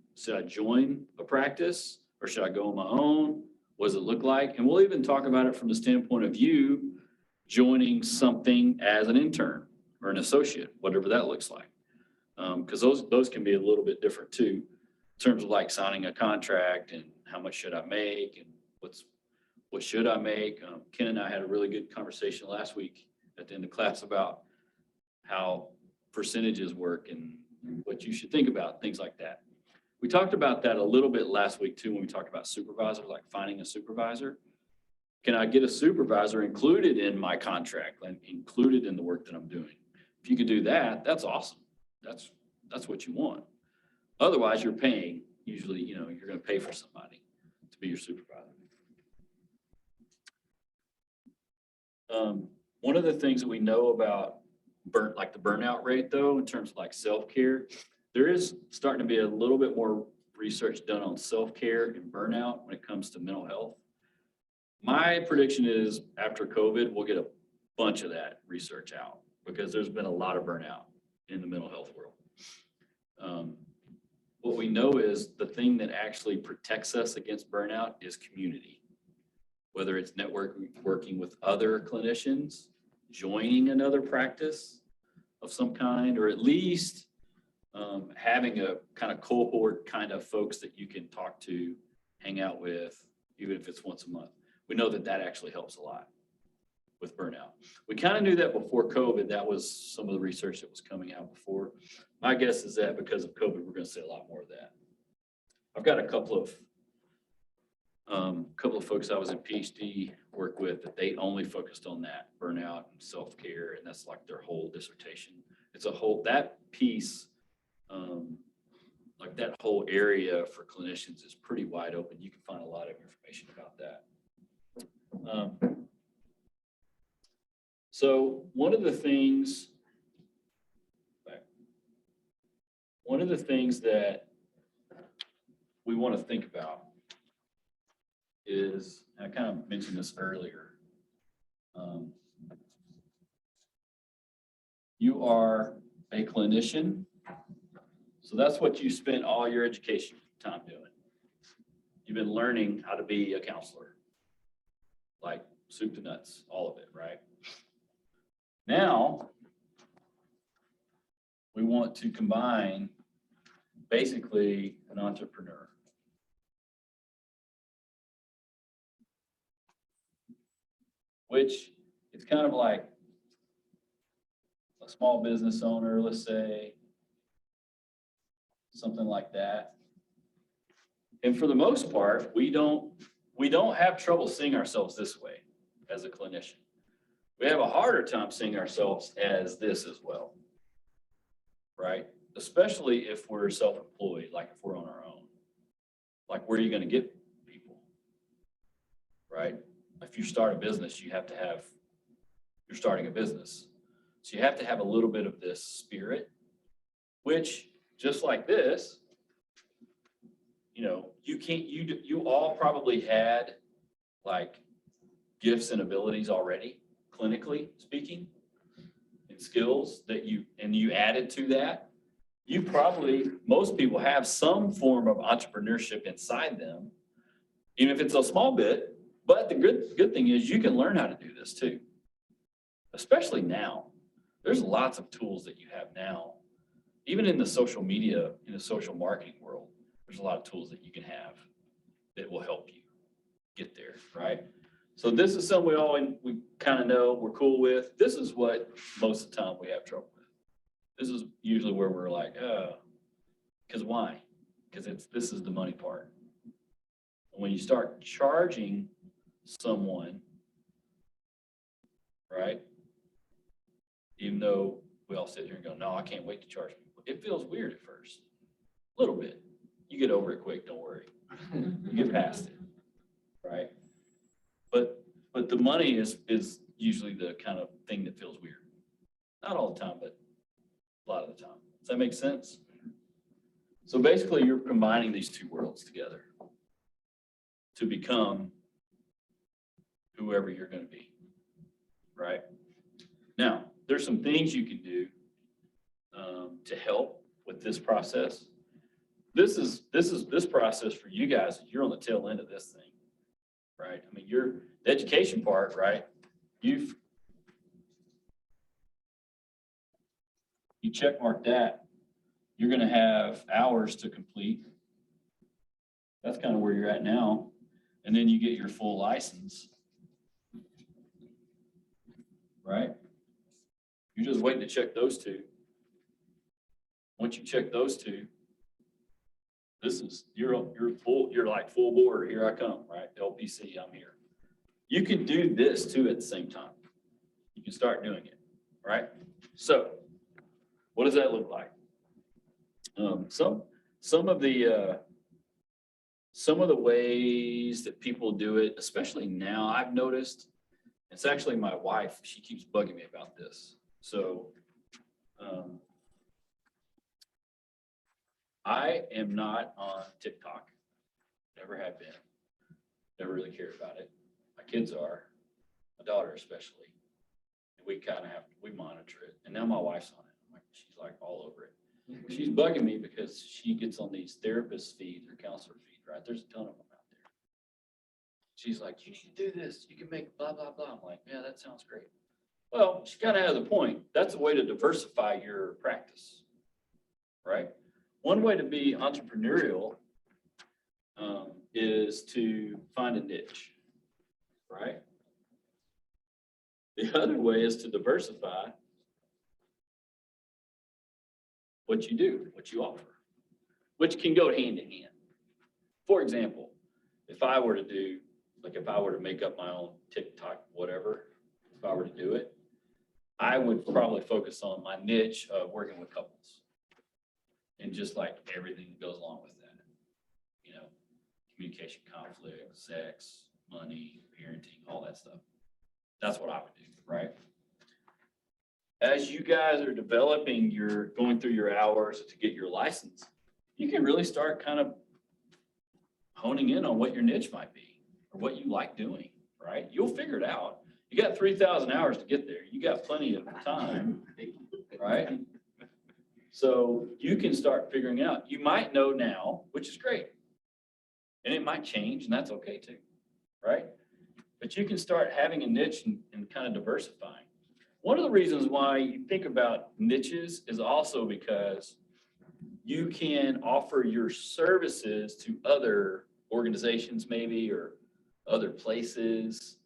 a practice or should I go on my own? What does it look like? And we'll even talk about it from the standpoint of you joining something as an intern or an associate, whatever that looks like. Because those can be a little bit different too, in terms of like signing a contract and how much should I make and what should I make. Ken and I had a really good conversation last week at the end of class about how percentages work and what you should think about, things like that. We talked about that a little bit last week too, when we talked about supervisor, like finding a supervisor. Can I get a supervisor included in my contract and included in the work that I'm doing? If you could do that, that's awesome. That's what you want. Otherwise, you're paying, usually, you're going to pay for somebody to be your supervisor. One of the things that we know about the burnout rate though, in terms of like self-care, there is starting to be a little bit more research done on self-care and burnout when it comes to mental health. My prediction is after COVID, we'll get a bunch of that research out because there's been a lot of burnout in the mental health world. What we know is the thing that actually protects us against burnout is community. Whether it's working with other clinicians, joining another practice of some kind, or at least having a kind of cohort kind of folks that you can talk to, hang out with, even if it's once a month. We know that actually helps a lot with burnout. We kind of knew that before COVID. That was some of the research that was coming out before. My guess is that because of COVID, we're going to see a lot more of that. I've got a couple of folks I was in PhD work with that they only focused on that, burnout and self-care, and that's like their whole dissertation. It's that piece, like that whole area for clinicians is pretty wide open. You can find a lot of information about that. So one of the things that we want to think about is, and I kind of mentioned this earlier, you are a clinician, so that's what you spent all your education time doing. You've been learning how to be a counselor, like soup to nuts, all of it, right? Now, we want to combine basically an entrepreneur. Which it's kind of like a small business owner, let's say, something like that. And for the most part, we don't have trouble seeing ourselves this way as a clinician. We have a harder time seeing ourselves as this as well, right? Especially if we're self-employed, like if we're on our own. Like, where are you going to get people, right? If you start a business, you're starting a business. So you have to have a little bit of this spirit, which just like this, you all probably had like gifts and abilities already, clinically speaking, and skills that you added to that. Most people have some form of entrepreneurship inside them, even if it's a small bit. But the good thing is you can learn how to do this too, especially now. There's lots of tools that you have now, even in the social media, in the social marketing world. There's a lot of tools that you can have that will help you get there, right? So this is something we kind of know, we're cool with. This is what most of the time we have trouble with. This is usually where we're like, because why? Because this is the money part. When you start charging someone, right? Even though we all sit here and go, no, I can't wait to charge people. It feels weird at first, a little bit. You get over it quick, don't worry. You get past it, right? But the money is usually the kind of thing that feels weird. Not all the time, but a lot of the time. Does that make sense? So basically, you're combining these two worlds together to become whoever you're going to be, right? Now, there's some things you can do to help with this process. This process for you guys, you're on the tail end of this thing, right? I mean, the education part, right? You check mark that. You're going to have hours to complete. That's kind of where you're at now. And then you get your full license, right? You're just waiting to check those two. Once you check those two, you're like full board, here I come, right? LPC, I'm here. You can do this too at the same time. You can start doing it, right? So what does that look like? Some of the ways that people do it, especially now, I've noticed, it's actually my wife, she keeps bugging me about this. So I am not on TikTok, never have been, never really cared about it. My kids are, my daughter especially. And we monitor it. And now my wife's on it. She's like all over it. She's bugging me because she gets on these therapist feeds or counselor feeds, right? There's a ton of them out there. She's like, you need to do this. You can make blah, blah, blah. I'm like, yeah, that sounds great. Well, she kind of has a point. That's a way to diversify your practice, right? One way to be entrepreneurial is to find a niche, right? The other way is to diversify what you do, what you offer, which can go hand in hand. For example, if I were to make up my own TikTok, whatever, if I were to do it, I would probably focus on my niche of working with couples and just like everything that goes along with that, you know, communication, conflict, sex, money, parenting, all that stuff. That's what I would do, right? As you guys are going through your hours to get your license, you can really start kind of honing in on what your niche might be or what you like doing, right? You'll figure it out. You got 3,000 hours to get there. You got plenty of time, right? So you can start figuring out. You might know now, which is great. And it might change, and that's okay too, right? But you can start having a niche and kind of diversifying. One of the reasons why you think about niches is also because you can offer your services to other organizations maybe or other places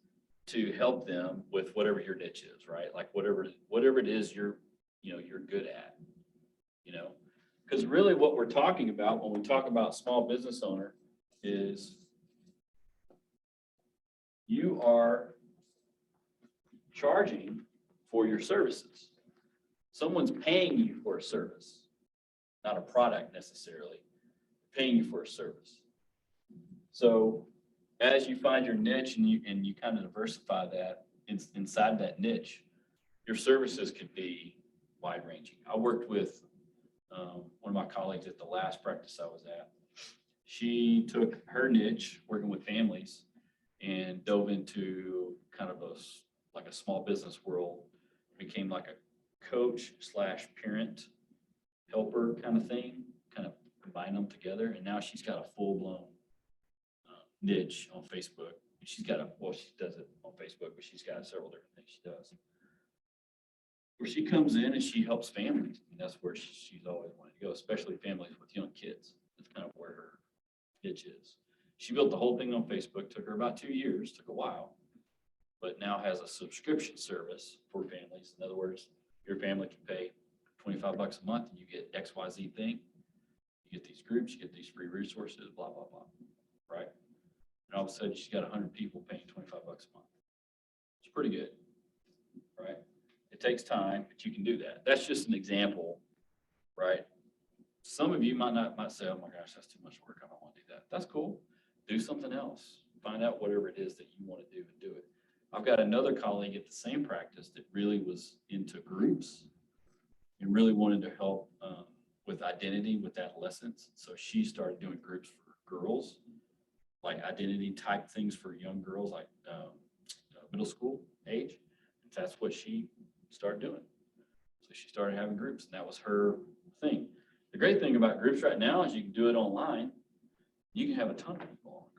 to help them with whatever your niche is, right? Like whatever it is you're good at, you know? Because really what we're talking about when we talk about small business owner is you are charging for your services. Someone's paying you for a service, not a product necessarily, paying you for a service. So as you find your niche and you kind of diversify that inside that niche, your services could be wide ranging. I worked with one of my colleagues at the last practice I was at. She took her niche working with families and dove into kind of a small business world, became like a coach / parent helper kind of thing, kind of combine them together. And now she's got a full-blown niche on Facebook. She does it on Facebook, but she's got several different things she does. Where she comes in and she helps families. And that's where she's always wanted to go, especially families with young kids. That's kind of where her niche is. She built the whole thing on Facebook, took her about 2 years, took a while, but now has a subscription service for families. In other words, your family can pay $25 a month and you get XYZ thing. You get these groups, you get these free resources, blah, blah, blah, right? And all of a sudden, she's got 100 people paying $25 a month. It's pretty good, right? It takes time, but you can do that. That's just an example, right? Some of you might say, oh my gosh, that's too much work. I don't want to do that. That's cool. Do something else. Find out whatever it is that you want to do and do it. I've got another colleague at the same practice that really was into groups and really wanted to help with identity with adolescents. So she started doing groups for girls, like identity type things for young girls, like middle school age. That's what she started doing. So she started having groups, and that was her thing. The great thing about groups right now is you can do it online. You can have a ton of people on a group.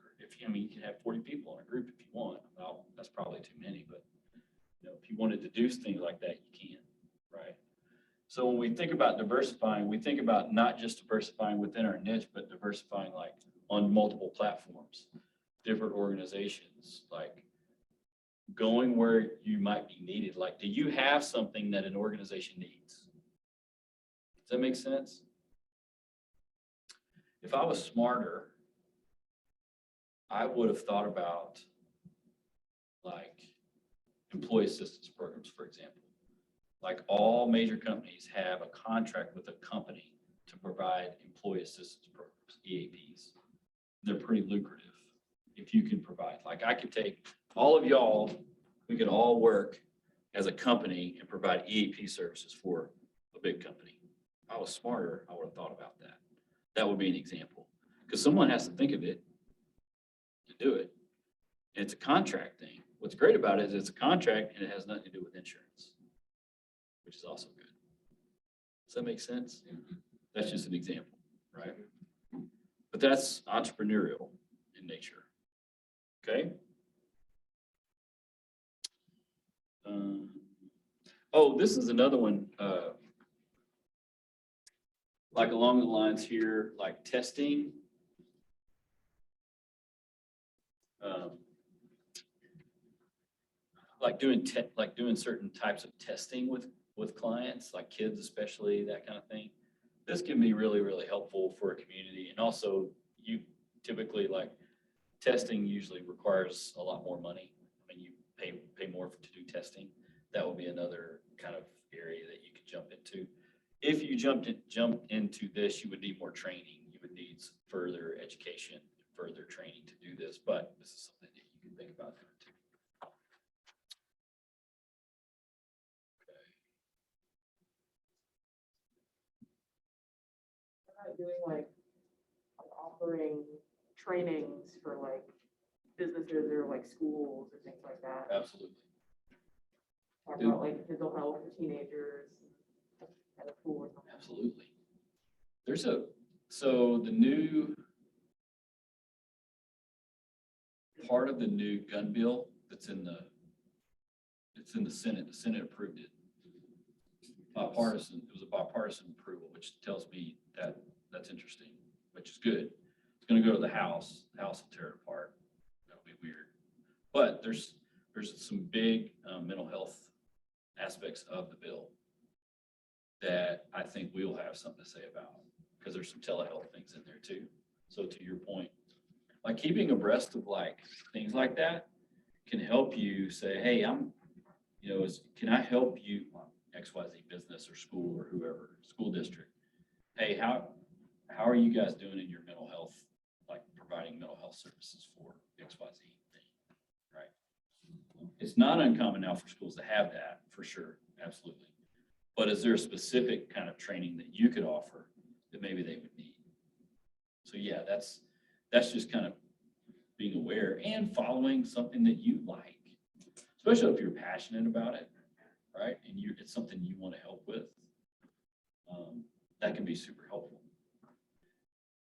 You can have 40 people on a group if you want. Well, that's probably too many, but if you wanted to do things like that, you can, right? So when we think about diversifying, we think about not just diversifying within our niche, but diversifying like on multiple platforms, different organizations, like going where you might be needed. Like, do you have something that an organization needs? Does that make sense? If I was smarter, I would have thought about like employee assistance programs, for example. Like all major companies have a contract with a company to provide employee assistance programs, EAPs. They're pretty lucrative if you can provide. Like I could take all of y'all, we could all work as a company and provide EAP services for a big company. If I was smarter, I would have thought about that. That would be an example. Because someone has to think of it to do it. And it's a contract thing. What's great about it is it's a contract and it has nothing to do with insurance, which is also good. Does that make sense? That's just an example, right? But that's entrepreneurial in nature. Okay? Oh, this is another one. Like along the lines here, like testing. Like doing certain types of testing with clients, like kids especially, that kind of thing. This can be really, really helpful for a community. And also you typically like testing usually requires a lot more money. I mean, you pay more to do testing. That would be another kind of area that you could jump into. If you jumped into this, you would need more training. You would need further education, further training to do this, but this is something that you can think about doing too. Doing like offering trainings for like businesses or like schools or things like that. Absolutely. Talk about like mental health for teenagers at a school or something. Absolutely. So the new part of the new gun bill it's in the Senate. The Senate approved it. Bipartisan. It was a bipartisan approval, which tells me that that's interesting, which is good. It's going to go to the House. The House will tear it apart. That'll be weird. But there's some big mental health aspects of the bill that I think we'll have something to say about, because there's some telehealth things in there too. So to your point, like keeping abreast of like things like that can help you say, hey, can I help you, XYZ business or school or whoever, school district? Hey, how are you guys doing in your mental health, like providing mental health services for XYZ thing, right? It's not uncommon now for schools to have that, for sure, absolutely. But is there a specific kind of training that you could offer that maybe they would need? So yeah, that's just kind of being aware and following something that you like, especially if you're passionate about it, right? And it's something you want to help with. That can be super helpful.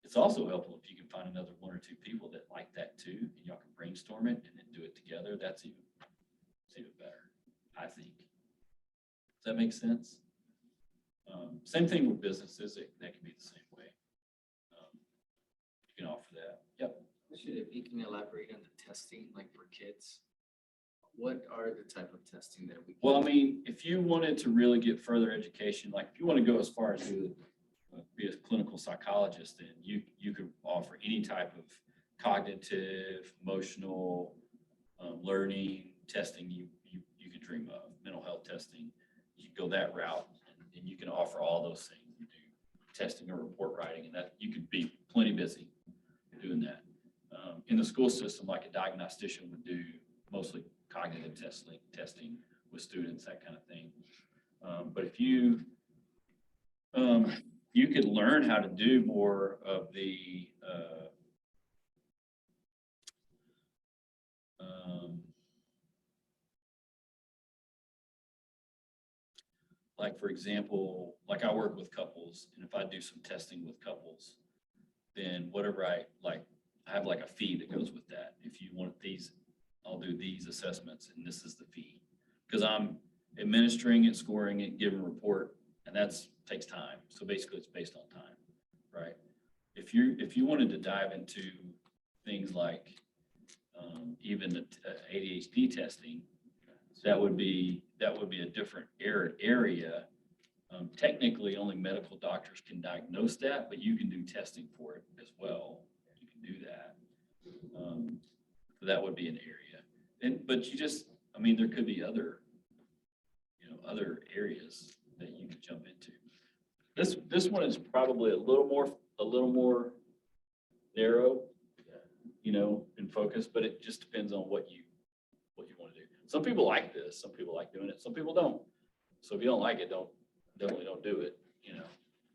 It's also helpful if you can find another one or two people that like that too, and y'all can brainstorm it and then do it together. It's even better, I think. Does that make sense? Same thing with businesses. That can be the same way. You can offer that. Yep. Should, if you can elaborate on the testing, like for kids, what are the type of testing that we? Well, I mean, if you wanted to really get further education, like if you want to go as far as be a clinical psychologist, then you could offer any type of cognitive, emotional, learning testing you could dream of, mental health testing. You could go that route, and you can offer all those things. You do testing or report writing, and that you could be plenty busy doing that. In the school system, like a diagnostician would do mostly cognitive testing with students, that kind of thing. But if you you could learn how to do more of the like, for example, like I work with couples, and if I do some testing with couples, then whatever I have like a fee that goes with that. If you want these, I'll do these assessments, and this is the fee. Because I'm administering it, scoring it, giving a report, and that's takes time. So basically it's based on time, right? If you wanted to dive into things like even the ADHD testing, that would be a different area. Technically, only medical doctors can diagnose that, but you can do testing for it as well. You can do that. So that would be an area. But I mean, there could be other areas that you could jump into. This one is probably a little more narrow, in focus, but it just depends on what you want to do. Some people like this, some people like doing it, some people don't. So if you don't like it, definitely don't do it. You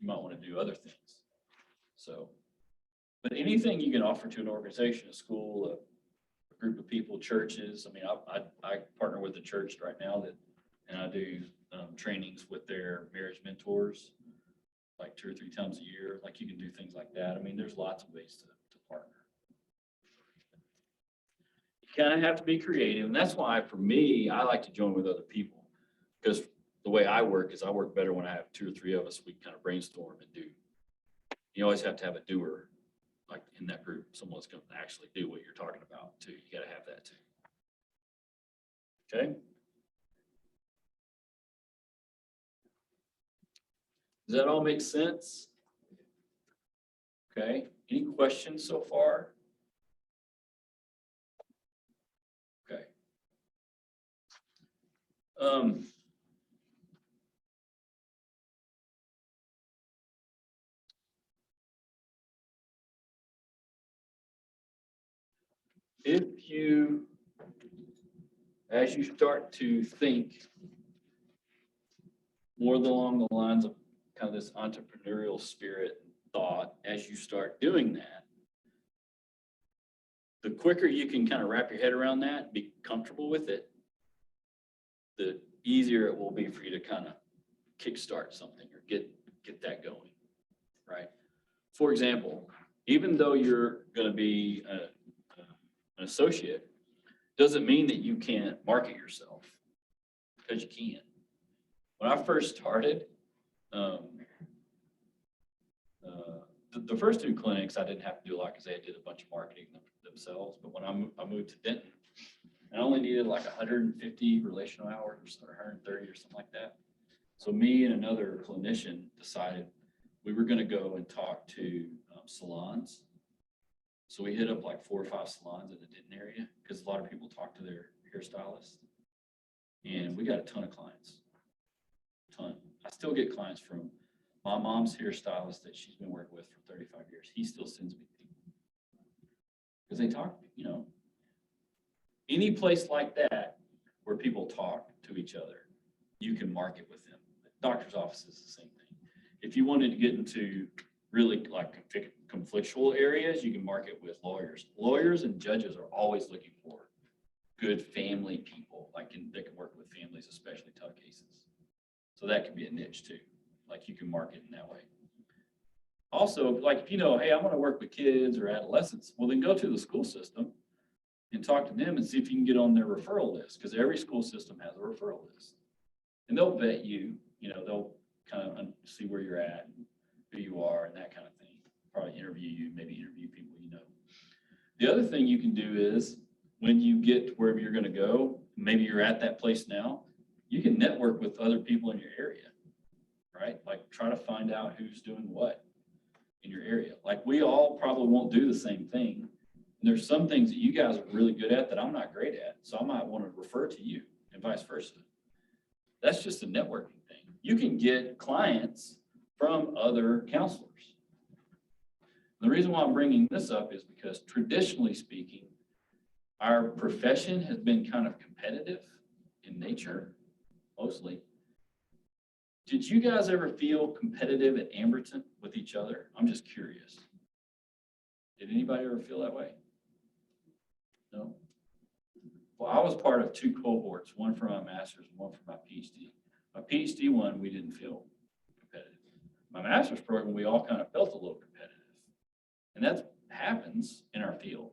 might want to do other things. So, but anything you can offer to an organization, a school, a group of people, churches. I mean, I partner with a church right now and I do trainings with their marriage mentors, like 2 or 3 times a year. Like you can do things like that. I mean, there's lots of ways to partner. You kind of have to be creative, and that's why for me, I like to join with other people, because the way I work is I work better when I have 2 or 3 of us. We kind of brainstorm and do. You always have to have a doer, like in that group, someone's going to actually do what you're talking about too. You got to have that too. Okay. Does that all make sense? Okay. Any questions so far? Okay. If you, as you start to think more along the lines of kind of this entrepreneurial spirit and thought, as you start doing that, the quicker you can kind of wrap your head around that, be comfortable with it, the easier it will be for you to kind of kickstart something or get that going, right? For example, even though you're going to be an associate, doesn't mean that you can't market yourself, because you can. When I first started, the first 2 clinics, I didn't have to do a lot because they did a bunch of marketing themselves. But when I moved to Denton, I only needed like 150 relational hours or 130 or something like that. So me and another clinician decided we were going to go and talk to salons. So we hit up like 4 or 5 salons in the Denton area, because a lot of people talk to their hairstylist. And we got a ton of clients. Ton. I still get clients from my mom's hairstylist that she's been working with for 35 years. He still sends me people. Because they talk, any place like that where people talk to each other, you can market with them. The doctor's office is the same thing. If you wanted to get into really like conflictual areas, you can market with lawyers. Lawyers and judges are always looking for good family people, that can work with families, especially tough cases. So that could be a niche too. Like you can market in that way. Also, like if hey, I want to work with kids or adolescents, well then go to the school system and talk to them and see if you can get on their referral list, because every school system has a referral list. And they'll vet you, they'll kind of see where you're at, and who you are, and that kind of thing. Probably interview you, maybe interview people you know. The other thing you can do is when you get to wherever you're gonna go, maybe you're at that place now, you can network with other people in your area, right? Like try to find out who's doing what in your area. Like we all probably won't do the same thing. And there's some things that you guys are really good at that I'm not great at. So I might want to refer to you and vice versa. That's just a networking thing. You can get clients from other counselors. The reason why I'm bringing this up is because traditionally speaking, our profession has been kind of competitive in nature, mostly. Did you guys ever feel competitive at Amberton with each other? I'm just curious. Did anybody ever feel that way? No? Well, I was part of two cohorts, one for my master's and one for my PhD. My PhD one, we didn't feel competitive. My master's program, we all kind of felt a little competitive. And that happens in our field.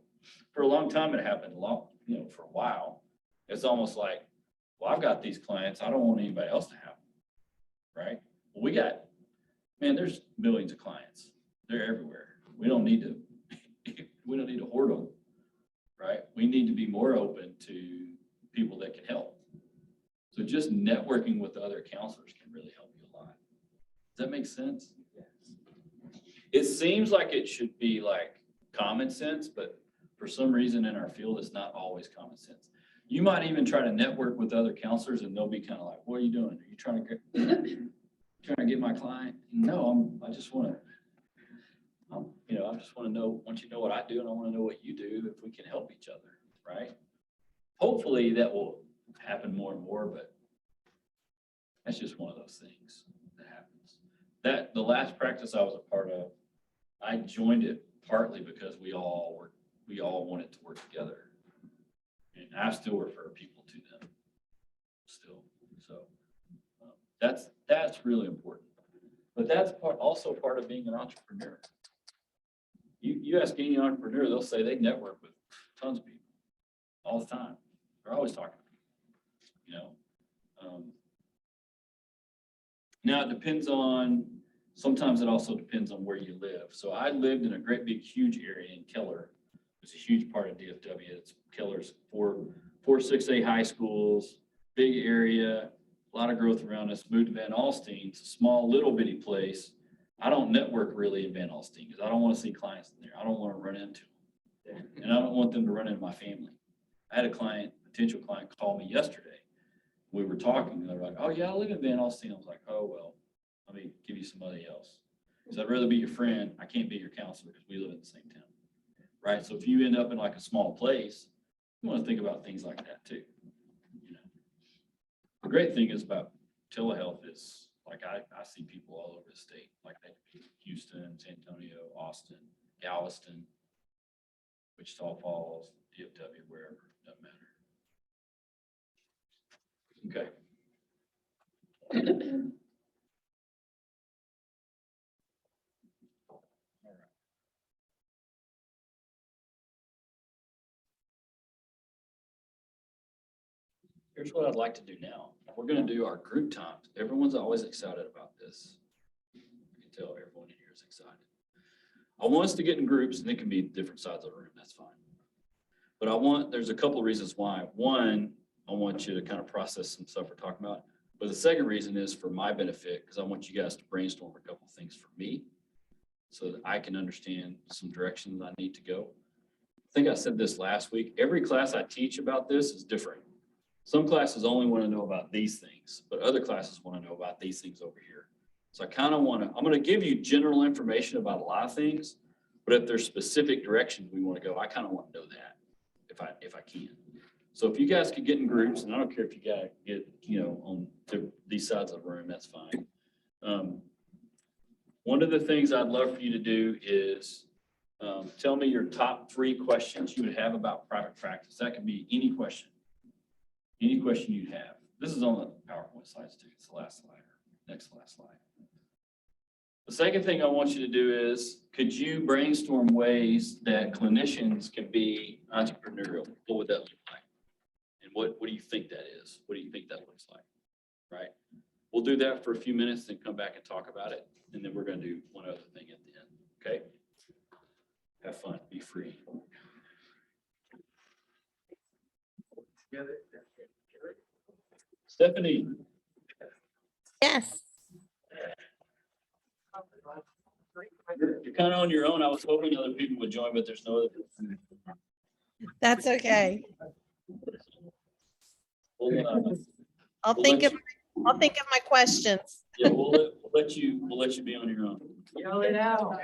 For a long time, it happened a lot, for a while. It's almost like, well, I've got these clients, I don't want anybody else to have them, right? Well, there's millions of clients. They're everywhere. We don't need to hoard them, right? We need to be more open to people that can help. So just networking with other counselors can really help you a lot. Does that make sense? Yes. It seems like it should be like common sense, but for some reason in our field, it's not always common sense. You might even try to network with other counselors and they'll be kind of like, what are you doing? Are you trying to get my client? No, I just want to, I just want you to know what I do and I want to know what you do if we can help each other, right? Hopefully that will happen more and more, but that's just one of those things that happens. The last practice I was a part of, I joined it partly because we all wanted to work together. And I still refer people to them still. So that's really important. But that's also part of being an entrepreneur. You ask any entrepreneur, they'll say they network with tons of people all the time. They're always talking to people, Now it depends sometimes it also depends on where you live. So I lived in a great big huge area in Keller. It's a huge part of DFW. Keller's four 6A high schools, big area, a lot of growth around us. Moved to Van Alstyne. It's a small little bitty place. I don't network really in Van Alstyne because I don't want to see clients in there. I don't want to run into them. And I don't want them to run into my family. I had a potential client call me yesterday. We were talking and they were like, oh yeah, I live in Van Alstyne. I was like, oh, well, let me give you somebody else. Because I'd rather be your friend. I can't be your counselor because we live in the same town. Right? So if you end up in like a small place, you want to think about things like that too. The great thing is about telehealth is like I see people all over the state, like they could be Houston, San Antonio, Austin, Galveston, Wichita Falls, DFW, wherever, doesn't matter. Okay. Here's what I'd like to do now. We're going to do our group times. Everyone's always excited about this. I can tell everyone in here is excited. I want us to get in groups, and it can be different sides of the room. That's fine. But there's a couple of reasons why. One, I want you to kind of process some stuff we're talking about. But the second reason is for my benefit, because I want you guys to brainstorm a couple of things for me so that I can understand some directions I need to go. I think I said this last week. Every class I teach about this is different. Some classes only want to know about these things, but other classes want to know about these things over here. So I kind of I'm going to give you general information about a lot of things, but if there's specific directions we want to go, I kind of want to know that if I can. So if you guys could get in groups, and I don't care if you got to get, on to these sides of the room, that's fine. One of the things I'd love for you to do is tell me your top 3 questions you would have about private practice. That can be any question you'd have. This is on the PowerPoint slides too. It's the last slide, next last slide. The second thing I want you to do is, could you brainstorm ways that clinicians can be entrepreneurial? What would that look like? And what do you think that is? What do you think that looks like? Right? We'll do that for a few minutes, then come back and talk about it. And then we're going to do one other thing at the end. Okay? Have fun. Be free. Stephanie, Yes, you're kind of on your own. I was hoping other people would join, but there's no other. that's okay. We'll, I'll We'll think let of, I'll think of my questions. yeah, we'll let you be on your own. Yell it out.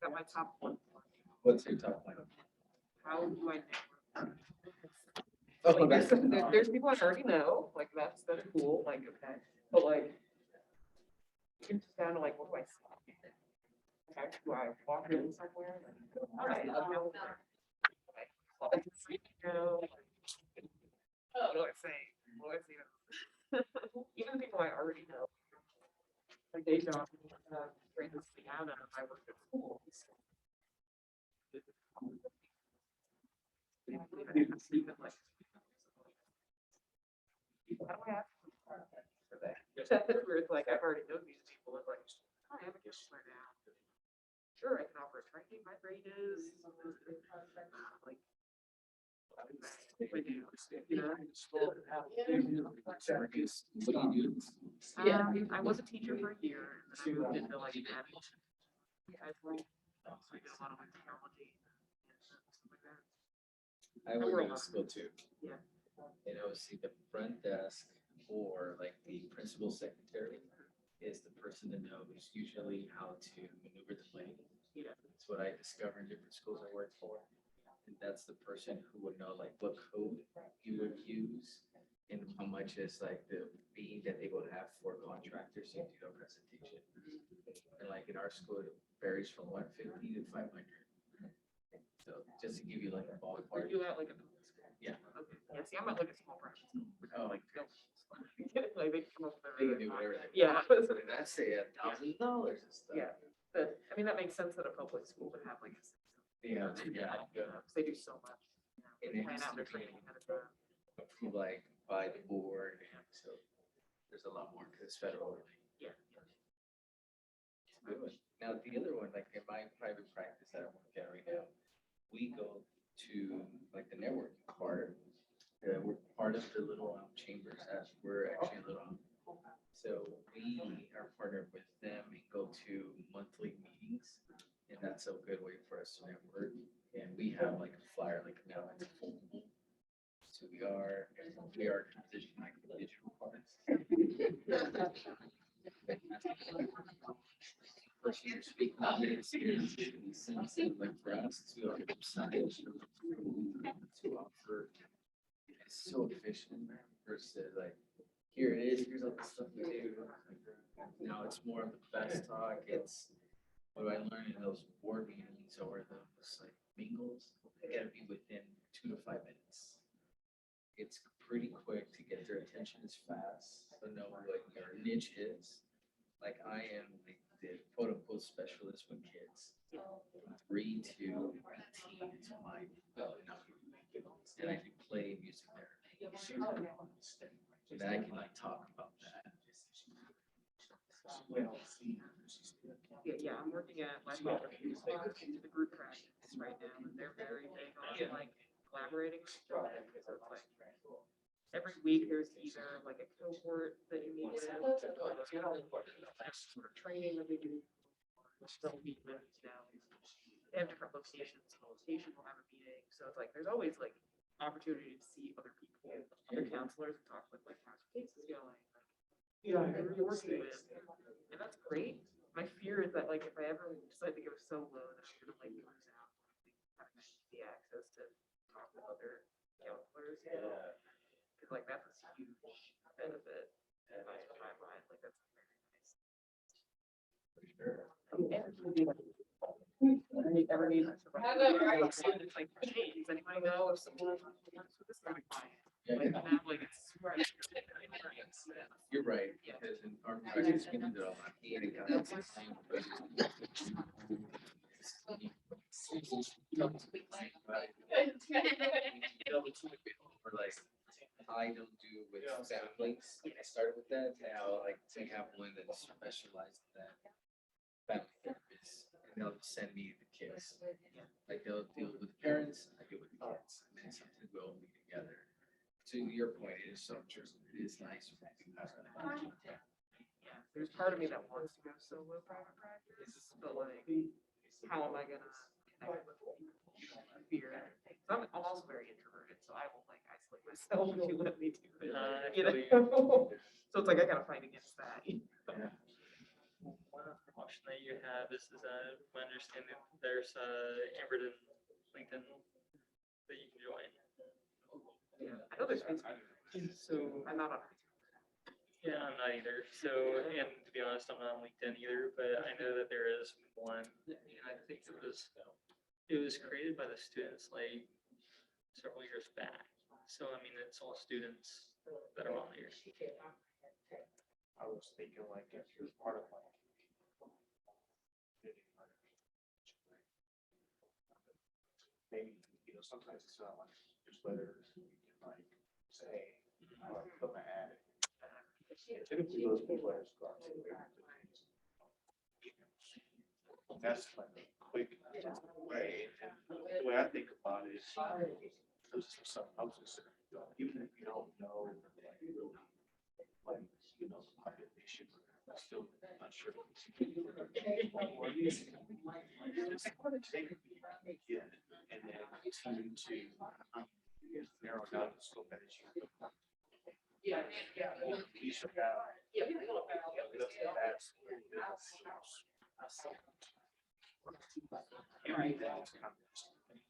Got my top one. What's your top one? How do I network? Oh, Like, that's- there's people I already know, like, that's cool, like, okay, but like, it's just down to like, what do I see? Okay, do I walk in somewhere? Like, all right, I'll go there. Like, well, you know, what do I say? What do I say? Even people I already know. My day job, right this thing out of, I work at schools. Yeah, I believe I have to even, like, how do I ask for that? That's where it's like, I've already known these people, it's like, hi, I'm a counselor now. Sure, I can offer a training, my rate is. Like. What do I do? You know? What do you do? I was a teacher for a year, and then I moved into like management. I've like, I did a lot of like technology and stuff like that. I work in school too. Yeah. And I would see the front desk or like the principal secretary is the person that knows usually how to maneuver the plane. Yeah. That's what I discovered in different schools I worked for. And that's the person who would know like what code you would use and how much is like the fee that they would have for contractors to do a presentation. And like in our school, it varies from 150 to 500. So just to give you like a Are ballpark. you at like a public school? Yeah. Okay, yeah, see, I'm at like a small private school. Oh, Like, no. Like, they come up with They can everything. do whatever they Yeah. want. And I say $1,000 and stuff. Yeah, but, I mean, that makes sense that a public school would have like a. Yeah, yeah. Because they do so much. You know, And they it plan has out to their be- training ahead of time. Approved like by the board, and so there's a lot more because it's federal. Yeah. It's a good one. Now, the other one, like in my private practice that I'm working at right now, we go to like the networking part. We're part of the little chambers as we're actually a little. So we are partnered with them and go to monthly meetings. And that's a good way for us to network. And we have like a flyer, like now it's foldable. So we are transitioning like the digital parts. First year speaking, like for us to our website, to offer, it's so efficient versus like, here it is, here's all the stuff we do. Now it's more of the fast talk, it's, what do I learn in those board meetings or those like mingles? They gotta be within 2 to 5 minutes. It's pretty quick to get their attention as fast, so know what your niche is. Like I am like the quote unquote specialist with kids. 3 to 18 is my, and I can play music there. And I can like talk about that. Yeah, I'm working at Lifelong Reviews, the group practice right now, and they're very big on like collaborating with each other. So it's like every week there's either like a cohort that you meet with, sort of training that they do, which they'll meet with, you know, they have different locations, so the location will have a meeting, so it's like, there's always like opportunity to see other people, other counselors, and talk with like, how's your cases going? Who are you working with? And that's great. My fear is that like, if I ever decide to go solo, that I'm gonna like lose out on having the access to talk with other counselors, you know? Cause like, that's a huge benefit in my mind, like, that's very nice. Ever need to like change, anybody know if someone works with this kind of client? Like, now, like, it's. You're right, because in our practice, we do it all. Or like, I don't do with families. I started with that, now like, they have one that's specialized in that. Family therapist, and they'll send me the kids. Like they'll deal with parents, I deal with kids, and then something will be together. To your point, it is so true. It is nice when you have that. Yeah, there's part of me that wants to go solo private practice, but like, how am I gonna connect with people? Fear. So I'm also very introverted, so I will like isolate myself if you let me do it. You know? So it's like I gotta fight against that. One option that you have is my understanding, there's Amberton LinkedIn that you can join. I know there's Facebook. So, I'm not on yeah, I'm not either. So, and to be honest, I'm not on LinkedIn either, but I know that there is one, and I think it was created by the students like several years back. So, I mean, it's all students that are on there. I was thinking like if you're part of like. Maybe, sometimes it's not like newsletters, you can like say, put my ad. Typically those newsletters go out to that's like a quick way. And the way I think about it is, this is something I was just, even if you don't know, like, the population, I'm still not sure. Yeah, and then continue to narrow down the scope as you. You should have. Everything's kind of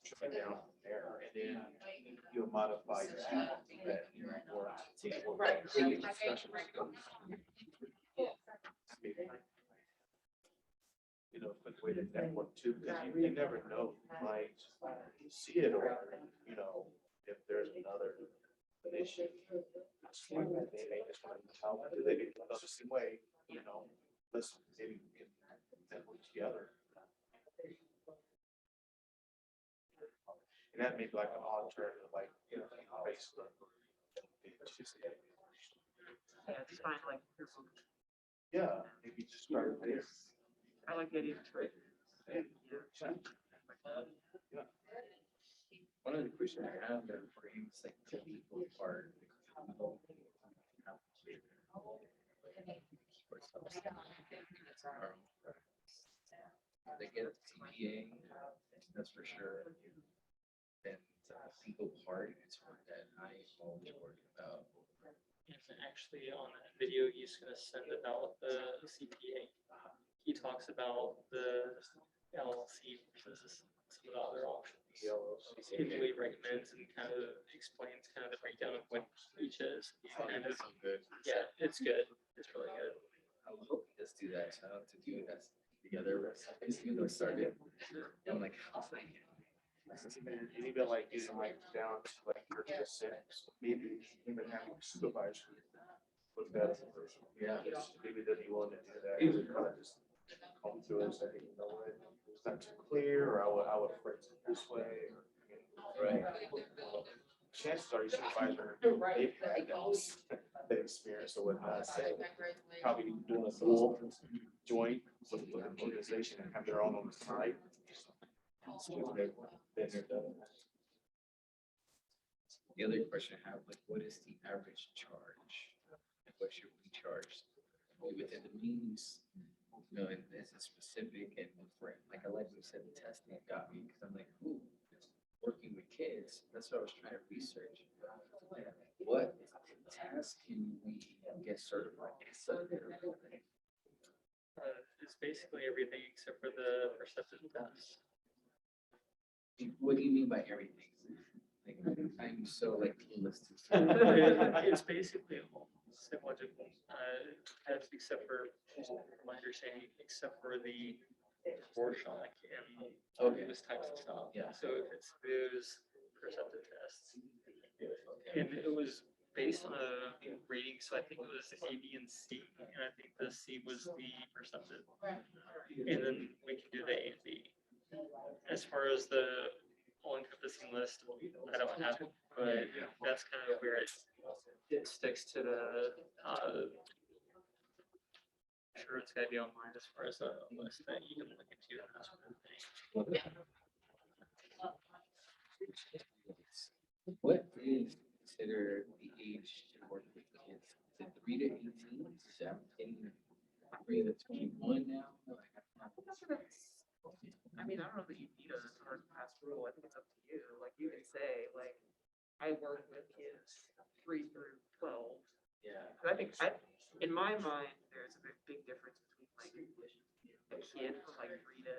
tripping down from there, and then you'll modify your app that more discussions. Quick way to network too, because you never know, you might see it, or, if there's another issue. They may just want to tell, they feel the same way, listen, maybe we can network together. And that may be like an alternative, like, Facebook. Yeah, just find like your book. Yeah, maybe just start there. I like the idea of trade. One of the questions I have there for you is like pull people apart. They get CPA, that's for sure. And single part, it's one that I always worry about. And actually on that video he's gonna send about the CPA. He talks about the LLC versus some of the other options. He really recommends and kind of explains kind of the breakdown of what each is. Kind of, So good. yeah, it's good. It's really good. I will hope he does do that, so I have to do that together. Started. I'm like, And even like getting like down to like your consent, maybe even having a supervisor look that over. yeah. Maybe they'd be willing to do that, and kind of just come through and say, you know what, it's not too clear, or I would phrase it this way. Right. Chances are your supervisor, they've had that experience or whatnot, so probably doing a full joint with an organization and have their own on the side. The other question I have, like, what is the average charge? Like, what should we charge within the means? And is it specific and different? Like, I like what you said, the testing got me, because I'm like, ooh, working with kids, that's what I was trying to research. What test can we get certified? It's basically everything except for the perceptive test. What do you mean by everything? Like, I'm so like clueless to. It's basically all psychological tests except for, my understanding, except for the Rorschach and those types of stuff. Yeah. So if it's those perceptive tests. And it was based on a rating, so I think it was A, B, and C, and I think the C was the perceptive. And then we can do the A and B. As far as the all-encompassing list, I don't have it, but that's kind of where it sticks to the Sure, it's gotta be online as far as a list that you can look into. And that sort of thing. What is considered the age to work with kids? Is it 3 to 18, 17, 3 to 21 now? I mean, I don't know that you need a hard and fast rule. I think it's up to you. Like you can say, like, I work with kids 3 through 12. Yeah. 'Cause I think in my mind, there's a big difference between like a kid from like 3 to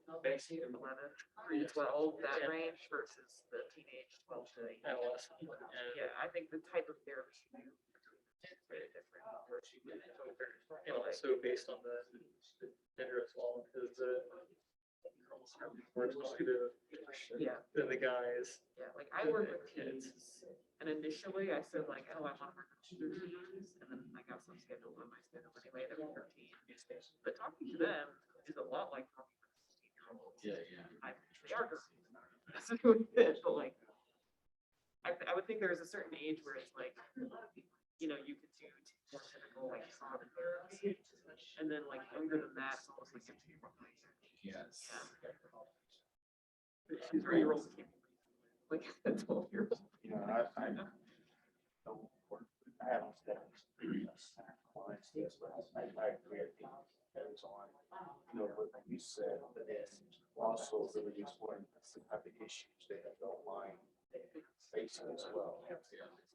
11, 3 to 12, that range versus the teenage 12 to 18. Adolescent, Yeah, I think the type of therapy you do is very different. and also based on the gender as well, because the girls have more talkative Yeah, than the guys. yeah, like I work with kids, and initially I said like, oh, I want to work with students, and then I got some scheduled on my schedule anyway, they're 13. But talking to them is a lot like talking to 16-year-olds. Yeah. They are girls. That's a good fit, but like, I would think there's a certain age where it's like, you know, you could do more typical like trauma therapy, and then like younger than that, it's almost like Yes. 3-year-olds can't like a 12-year-old. You know, I don't work, I haven't done clients, yes, but I agree, I think depends on, you know, what you said, but then also really exploring the type of issues they don't mind facing as well.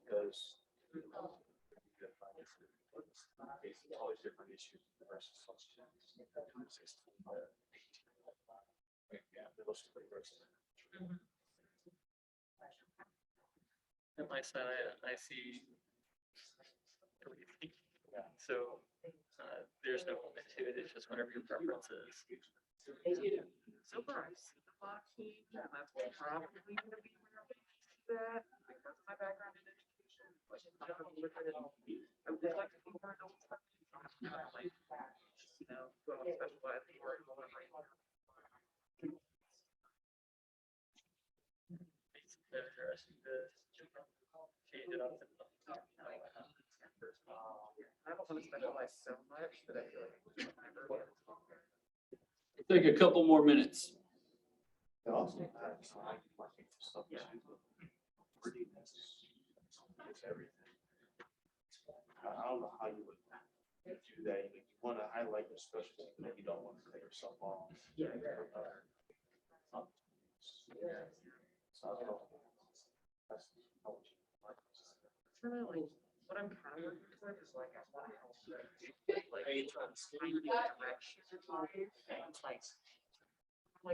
Because, you know, it's always different issues versus social. Yeah, those two versus. At my side, I see everything. Yeah. So there's no limit to it. It's just whatever your preference is. So far, I've seen a lot of change, and that's probably gonna be where I'm gonna see that because of my background in education. Like, I don't know, I would like to be more adult. Like, you know, go on specialized or whatever. It's interesting to change it up. I don't want to specialize so much that I feel like I'm never gonna. Take a couple more minutes. They also have some market stuff Yeah. too. It's everything. I don't know how you would do that. You want to highlight your specialty, but you don't want to cut yourself off. Yeah. So I don't know. That's how would you like this. It's really like, what I'm kind of looking for is like, I want to help you, like, find the direction in life, and it's like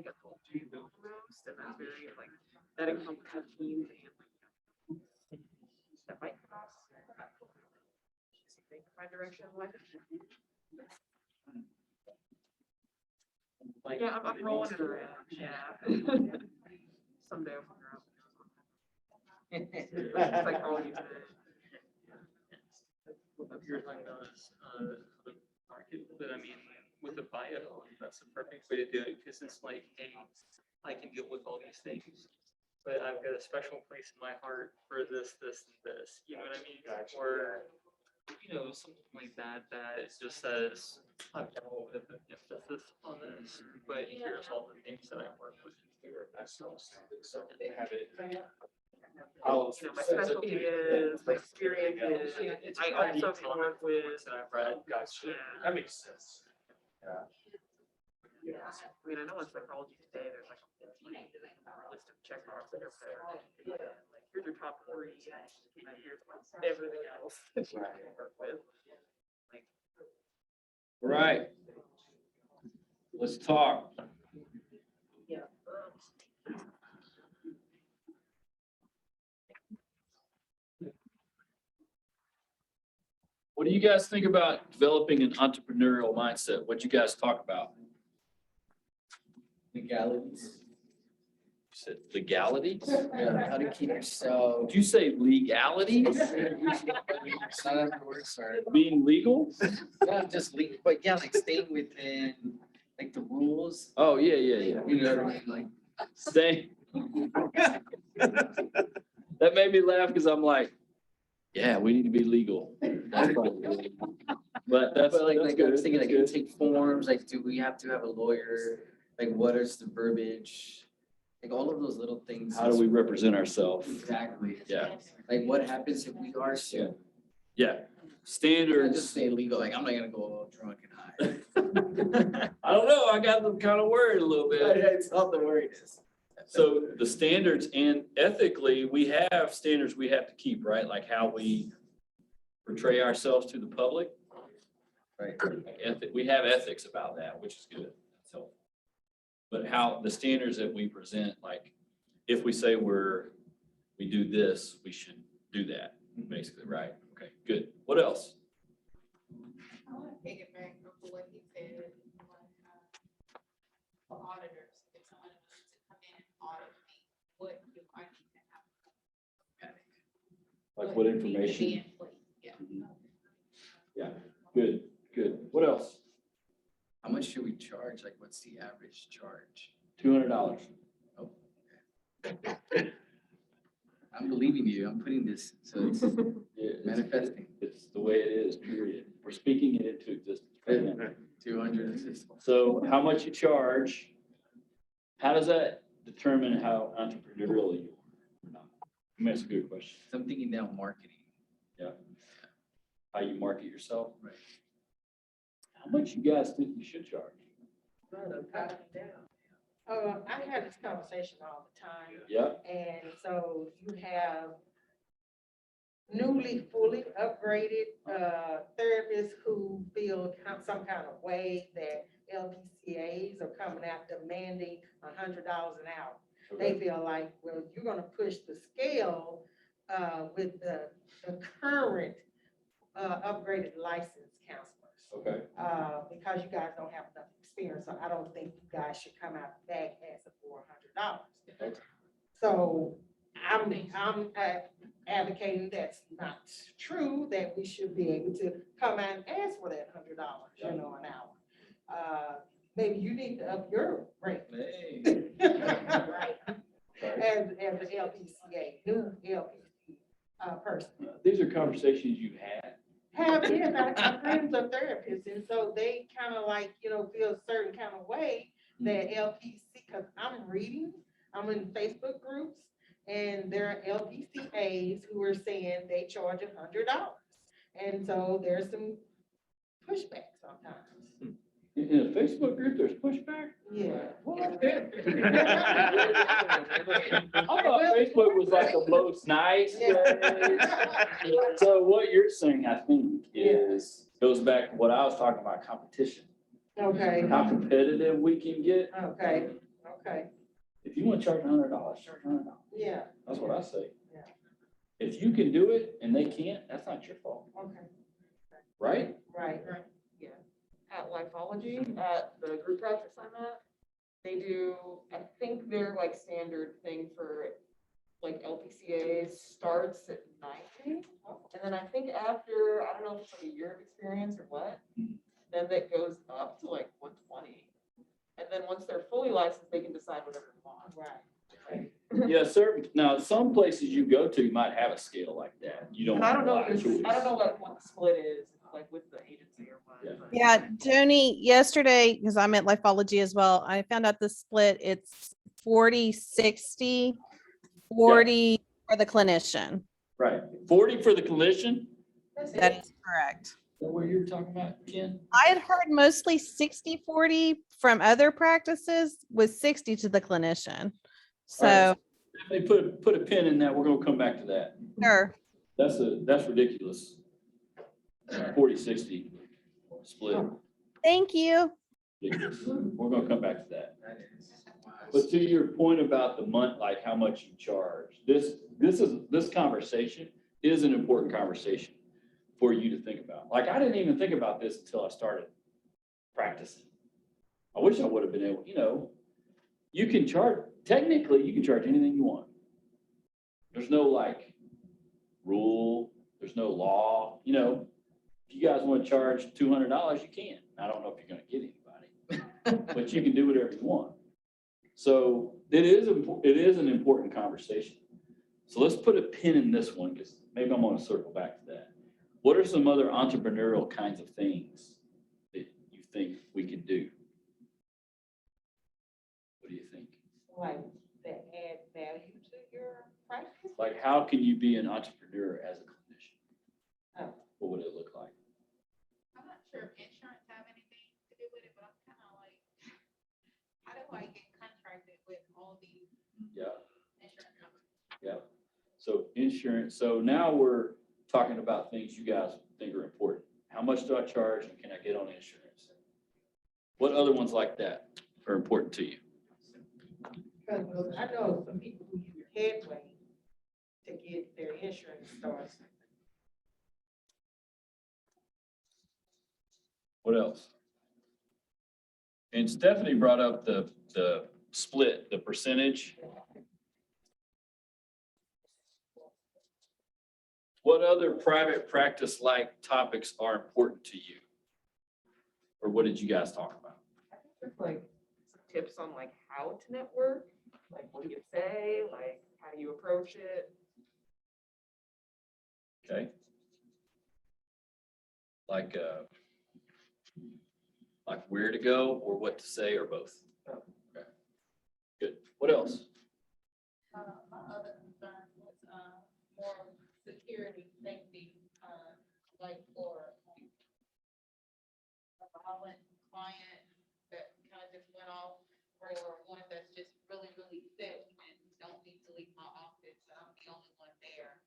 a whole dream almost, and that's very like, that encompasses teams and like, that might cross. My direction in life. Like, Yeah, I'm rolling it around, yeah. Someday I'll figure out. Psychology today. You're talking about this, the market, but I mean, with the bio, that's the perfect way to do it, because it's like, hey, I can deal with all these things, but I've got a special place in my heart for this, this, and this, you know what I mean? Gotcha. Or, you know, something like that, that it just says, I've got a little bit of emphasis on this, but here's all the things that I work with here. That's so have it. You know, my specialty is, my experience is, It's I pretty also can work with, that I've read. Gotcha. Yeah. That makes sense. Yeah. I mean, I know in psychology today, there's like a list of check marks that are better. Like, here's your top 3, and then here's everything else that you can work with. Like, Right. Let's talk. yeah. What do you guys think about developing an entrepreneurial mindset? What'd you guys talk about? Legalities. You said legalities? Yeah, how to keep yourself. Did you say legalities? It's not a word, sorry. Being legal? Not just legal, but yeah, like staying within like the rules. Oh, yeah, yeah, yeah. You know what I mean? Like, Stay. That made me laugh because I'm like, Yeah, we need to be legal. That's probably- But that's, But like, that's I good. was thinking, That's like, good. intake forms, like, do we have to have a lawyer? Like, what is the verbiage? Like, all of those little things. How do we represent ourselves? Exactly. Yeah. Like, what happens if we are sued? Yeah, I just standards. say legal, like, I'm not gonna go all drunk and high. I don't know, I got them kind of worried a little bit. It's not the worries. So the standards, and ethically, we have standards we have to keep, right? Like how we portray ourselves to the public. Right. Like we have ethics about that, which is good. So, but how the standards that we present, like if we say we do this, we should do that, basically, right? Okay, good. What else? I want to piggyback off of what he said, for auditors, if someone was to come in and audit me, what do I need to have? Like what needs to be information? in place? Yeah. Yeah, good, good. What else? How much should we charge? Like, what's the average charge? $200. Oh, okay. I'm believing you. I'm putting this, so it's manifesting. It's the way it is, period. We're speaking it into existence. right now. 200. So how much you charge, how does that determine how entrepreneurial you are? or not? I mean, that's a good question. So I'm thinking now marketing. How you market yourself? Right. How much you guys think you should charge? I have this conversation all the time, Yeah, and so you have newly fully upgraded therapists who feel some kind of way that LPCAs are coming out demanding $100 an hour. They feel like, well, you're gonna push the scale with the current upgraded licensed counselors. okay. Because you guys don't have enough experience, so I don't think you guys should come out back asking for $100. So I'm advocating that's not true, that we should be able to come out and ask for that $100, an hour. Maybe you need to up your rate. Hey. Right, as the LPCA, new LPC person. These are conversations you had. My friends are therapists, and so they kind of like, feel a certain kind of way that LPC, because I'm in Facebook groups, and there are LPCAs who are saying they charge $100. And so there's some pushback sometimes. In a Facebook group, there's pushback? Yeah. I thought Facebook was like the most nice. So what you're saying, I think, goes back to what I was talking about, competition. Okay, How competitive we can get. okay. If you want to charge $100, charge $100. Yeah, That's what I say. Yeah. If you can do it and they can't, that's not your fault, okay, right? right. At Lifology, at the group practice I'm at, they do, I think their like standard thing for like LPCAs starts at 90. And then I think after, I don't know if it's like a year of experience or what, then that goes up to like 120. And then once they're fully licensed, they can decide whatever they want. Right. Yeah, certain, now, some places you go to might have a scale like that. You don't. And I don't know, have a lot of choice. I don't know what the split is, like with the agency or what. Yeah. but- Yeah, Joni, yesterday, because I'm at Lifology as well, I found out the split, it's 40-60, 40 for the clinician. Right, 40 for the clinician? That is correct. Is that what you're talking about, Ken? I had heard mostly 60-40 from other practices with 60 to the clinician. All right. So, They put a pin in that, we're gonna come back to that. sure. That's ridiculous. 40-60 split. Thank you. Ridiculous. We're gonna come back to that. That is. Wow. But to your point about the month, like how much you charge, this conversation is an important conversation for you to think about. Like, I didn't even think about this until I started practicing. I wish I would have been able, you can charge, technically, you can charge anything you want. There's no like rule, there's no law, if you guys want to charge $200, you can. I don't know if you're gonna get anybody, but you can do whatever you want. So it is an important conversation. So let's put a pin in this one, because maybe I'm gonna circle back to that. What are some other entrepreneurial kinds of things that you think we can do? What do you think? Like, that add value to your practice? Like, how can you be an entrepreneur as a clinician? Oh. What would it look like? I'm not sure if insurance have anything to do with it, but I'm kind of like, how do I get contracted with all these Yeah, insurance companies? yeah. So insurance, so now we're talking about things you guys think are important. How much do I charge and can I get on insurance? What other ones like that are important to you? Because I know some people who use Headway to get their insurance started. What else? And Stephanie brought up the split, the percentage. What other private practice-like topics are important to you? Or what did you guys talk about? I think just like some tips on like how to network, like what do you say, like how do you approach it? Okay. Like where to go or what to say or both? Okay. Good. What else? My other concern was, more security, safety, like for a violent client that kind of just went off, or one that's just really, really sick and don't need to leave my office, and I'm the only one there.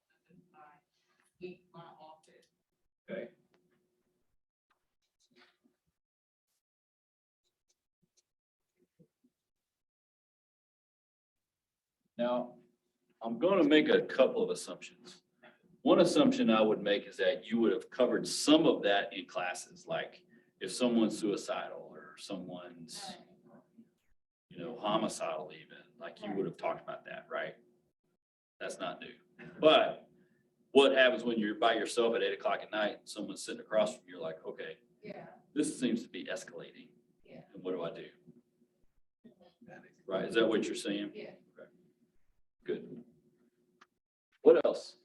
I leave my office. Okay. Now, I'm going to make a couple of assumptions. One assumption I would make is that you would have covered some of that in classes, like if someone's suicidal or someone's, homicidal even, like you would have talked about that, right? That's not new. But what happens when you're by yourself at 8 o'clock at night, and someone's sitting across from you, you're like, okay, Yeah. this seems to be escalating. Yeah. And what do I do? Right? Is that what you're saying? Yeah. Okay. Good. What else?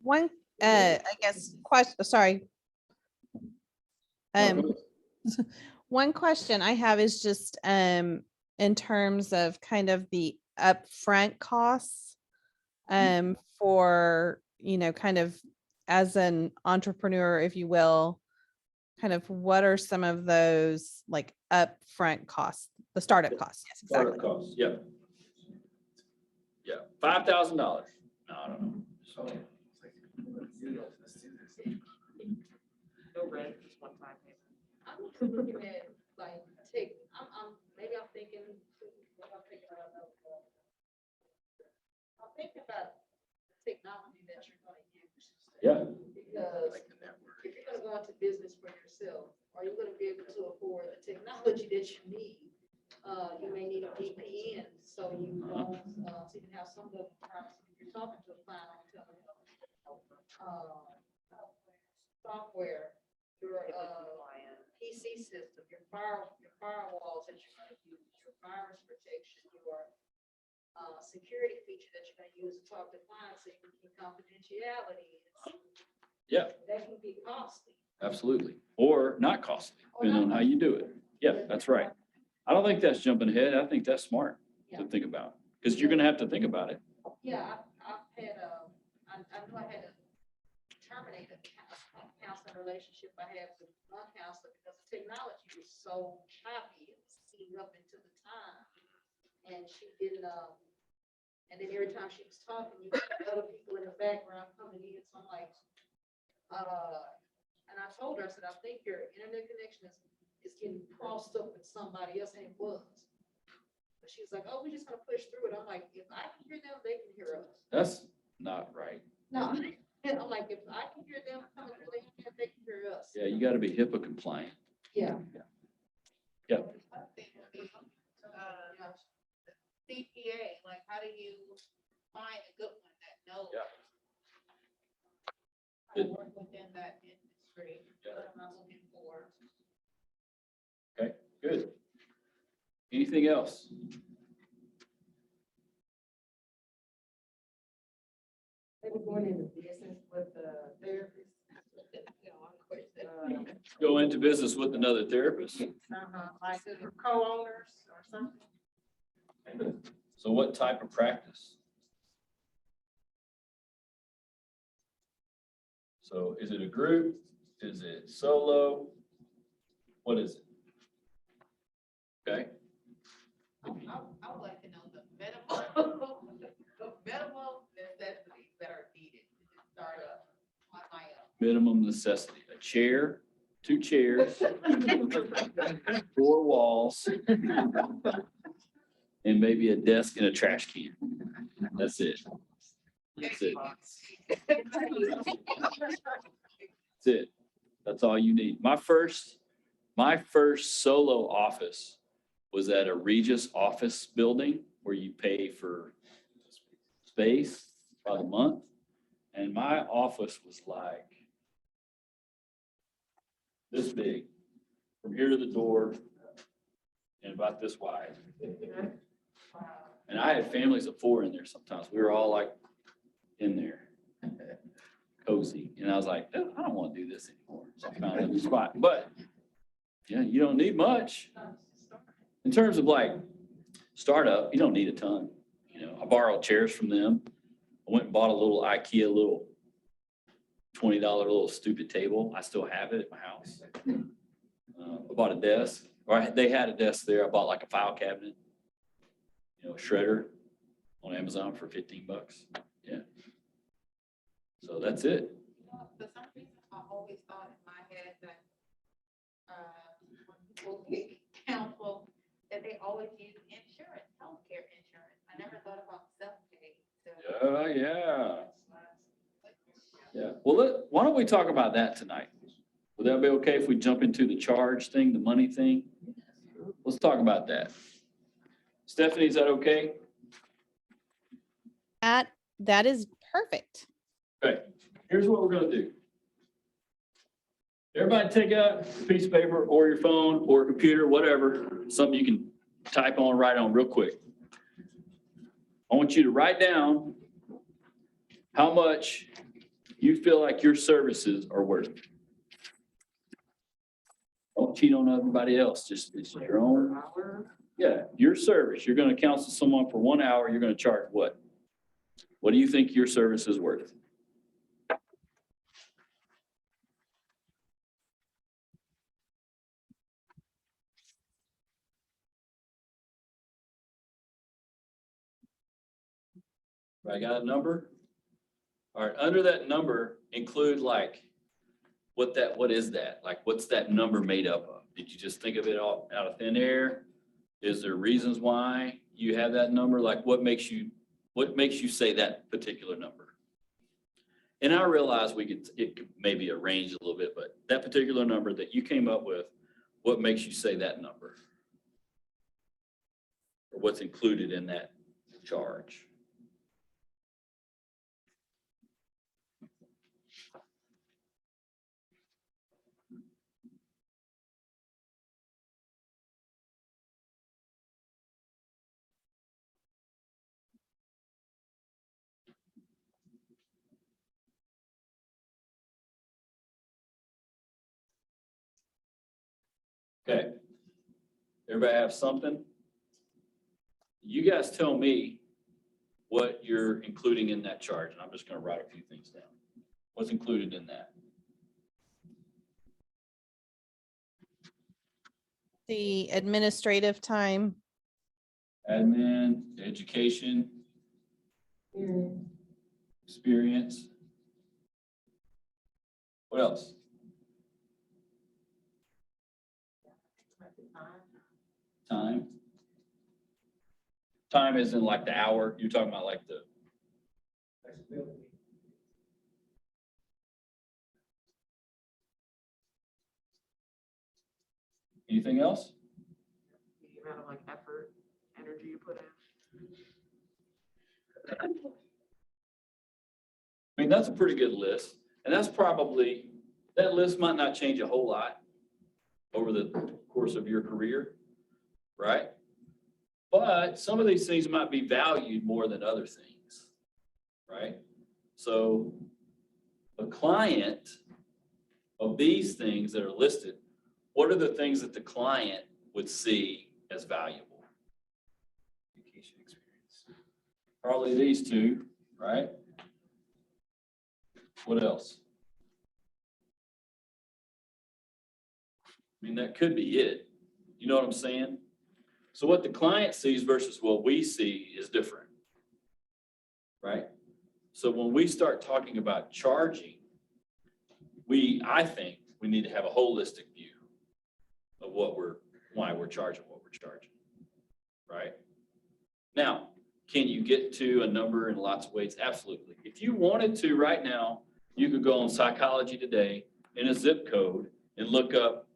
One, I guess, sorry. One question I have is just, in terms of kind of the upfront costs, for, kind of as an entrepreneur, if you will, kind of what are some of those like upfront costs, the startup costs? Yes, Startup exactly. costs, yeah. Yeah, $5,000. No, I don't know. No rent, just one time payment. I'm just looking at, like, maybe I'm thinking, I'm thinking about technology that you're gonna use. Yeah. Because if you're gonna go into business for yourself, are you gonna be able to afford the technology that you need? You may need a VPN, so you don't, so you can have some of the privacy. If you're talking to a client on telephone, software, your, PC system, your firewalls that you're gonna use, your virus protection, your, security feature that you're gonna use to talk to clients so you can keep confidentiality. Yeah. That can be costly. Absolutely. Or not costly, depending on how you do it. Yeah, that's right. I don't think that's jumping ahead. I think that's smart to think about, because you're gonna have to think about it. Yeah, I've had, I knew I had to terminate a counseling relationship I had with one counselor because the technology was so choppy, it was eating up into the time. And she didn't, and then every time she was talking, you had other people in the background coming in, so I'm like, and I told her, I said, I think your internet connection is getting crossed up with somebody else, and it was. But she was like, oh, we're just gonna push through it. I'm like, if I can hear them, they can hear us. That's not right. No, and I'm like, if I can hear them coming through the internet, they can hear us. Yeah, you gotta be HIPAA compliant. Yeah. Yeah. CPA, like, how do you find a good one that knows? Yeah. How to work within that industry, what am I looking for? Okay, good. Anything else? we're going into business with the therapist. Go into business with another therapist. Like co-owners or something. So what type of practice? So is it a group? Is it solo? What is it? Okay, I would like to know the minimal, the minimal necessities that are needed to just start up on my own. minimum necessity, a chair, 2 chairs, 4 walls, and maybe a desk and a trash can. That's it. That's it. That's it. That's all you need. My first solo office was at a Regis office building where you pay for space by the month. And my office was like this big, from here to the door, and about this wide. And I had families of 4 in there sometimes. We were all like in there, cozy. And I was like, "Oh, I don't want to do this anymore." So I found another spot. But yeah, you don't need much. In terms of like startup, you don't need a ton. You know, I borrowed chairs from them. I went and bought a little IKEA little $20 little stupid table. I still have it at my house. I bought a desk, or they had a desk there. I bought like a file cabinet, you know, a shredder on Amazon for $15. Yeah. So that's it. You know, for some reason, I always thought in my head that, when people take counsel, that they always use insurance, healthcare insurance. I never thought about self-pay. So Yeah. Yeah. Well, why don't we talk about that tonight? Would that be okay if we jump into the charge thing, the money thing? Let's talk about that. Stephanie, is that okay? That is perfect. Okay, here's what we're gonna do. Everybody take out a piece of paper or your phone or computer, whatever, something you can type on, write on real quick. I want you to write down how much you feel like your services are worth. Don't cheat on everybody else, just it's your own. Yeah, your service. You're gonna counsel someone for 1 hour, you're gonna charge what? What do you think your service is worth? I got a number? All right, under that number, include like, what is that? Like, what's that number made up of? Did you just think of it all out of thin air? Is there reasons why you have that number? Like, what makes you say that particular number? And I realize it could maybe arrange a little bit, but that particular number that you came up with, what makes you say that number? Or what's included in that charge? Okay. Everybody have something? You guys tell me what you're including in that charge, and I'm just gonna write a few things down. What's included in that? The administrative time, Admin, education, experience. What else? Time. Time isn't like the hour. You're talking about like the. Anything else? The amount of like effort, energy you put in. I mean, that's a pretty good list. And that's probably, that list might not change a whole lot over the course of your career, right? But some of these things might be valued more than other things, right? So a client of these things that are listed, what are the things that the client would see as valuable? Vacation experience. Probably these two, right? What else? I mean, that could be it. You know what I'm saying? So what the client sees versus what we see is different, right? So when we start talking about charging, I think we need to have a holistic view of why we're charging what we're charging, right? Now, can you get to a number in lots of ways? Absolutely. If you wanted to right now, you could go on Psychology Today in a zip code and look up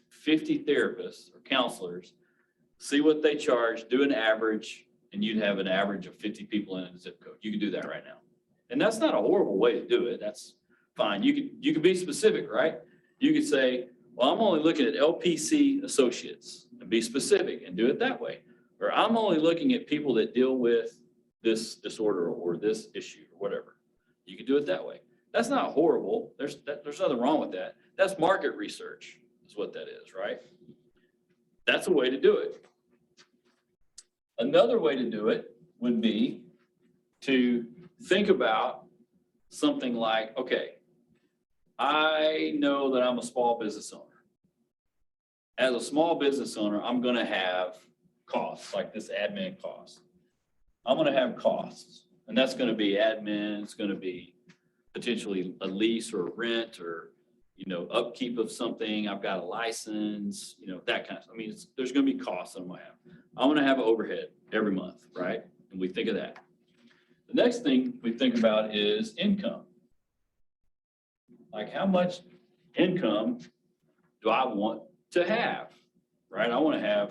50 therapists or counselors, see what they charge, do an average, and you'd have an average of 50 people in a zip code. You can do that right now. And that's not a horrible way to do it. That's fine. You could be specific, right? You could say, well, I'm only looking at LPC associates and be specific and do it that way. Or I'm only looking at people that deal with this disorder or this issue or whatever. You could do it that way. That's not horrible. There's nothing wrong with that. That's market research is what that is, right? That's a way to do it. Another way to do it would be to think about something like, okay, I know that I'm a small business owner. As a small business owner, I'm going to have costs like this admin cost. I'm going to have costs, and that's going to be admin. It's going to be potentially a lease or a rent or, upkeep of something. I've got a license, that kind of, there's going to be costs I'm going to have. I'm going to have an overhead every month, right? And we think of that. The next thing we think about is income. Like how much income do I want to have, right? I'm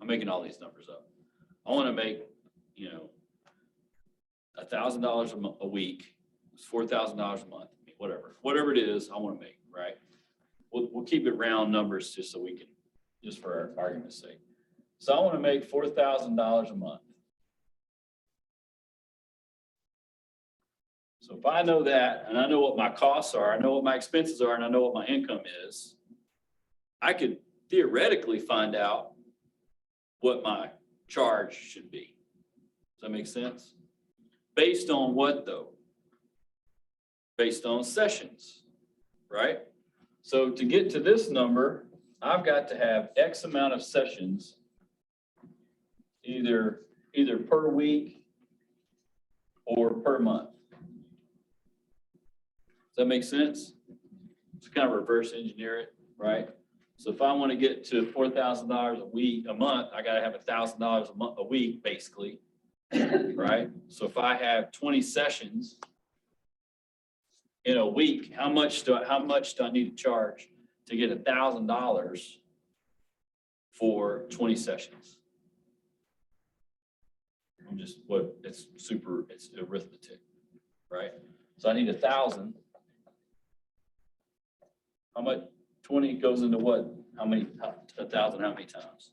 making all these numbers up. I want to make, $1,000 a week, it's $4,000 a month, whatever it is, I want to make, right? We'll keep it round numbers just so we can, just for our argument's sake. So I want to make $4,000 a month. So if I know that, and I know what my costs are, I know what my expenses are, and I know what my income is, I could theoretically find out what my charge should be. Does that make sense? Based on what though? Based on sessions, right? So to get to this number, I've got to have X amount of sessions, either per week or per month. Does that make sense? It's kind of reverse engineer it, right? So if I want to get to $4,000 a month, I got to have $1,000 a week, basically, right? So if I have 20 sessions in a week, how much do I need to charge to get $1,000 for 20 sessions? It's arithmetic, right? So I need 1,000. How much? 20 goes into what? How many? 1,000, how many times?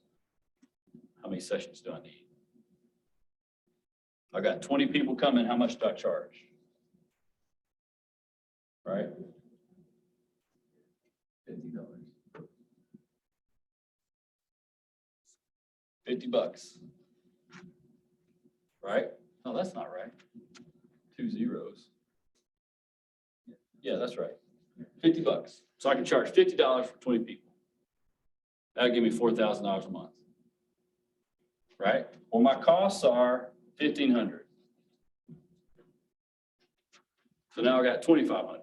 How many sessions do I need? I got 20 people coming, how much do I charge? Right? $50. $50. Right? No, that's not right. 2 zeros. Yeah, that's right. $50. So I can charge $50 for 20 people. That'll give me $4,000 a month. Right? Well, my costs are $1,500. So now I got $2,500.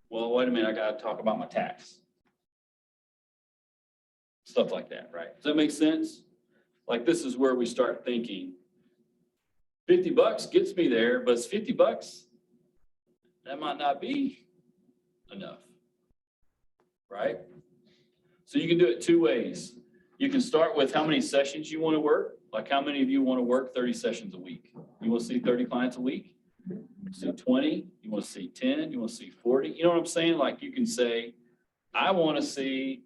Well, wait a minute, I got to talk about my tax. Stuff like that, right? Does that make sense? Like this is where we start thinking, $50 gets me there, but it's $50. That might not be enough, right? So you can do it two ways. You can start with how many sessions you want to work. Like how many of you want to work 30 sessions a week? You want to see 30 clients a week? You want to see 20? You want to see 10? You want to see 40? You know what I'm saying? Like you can say, I want to see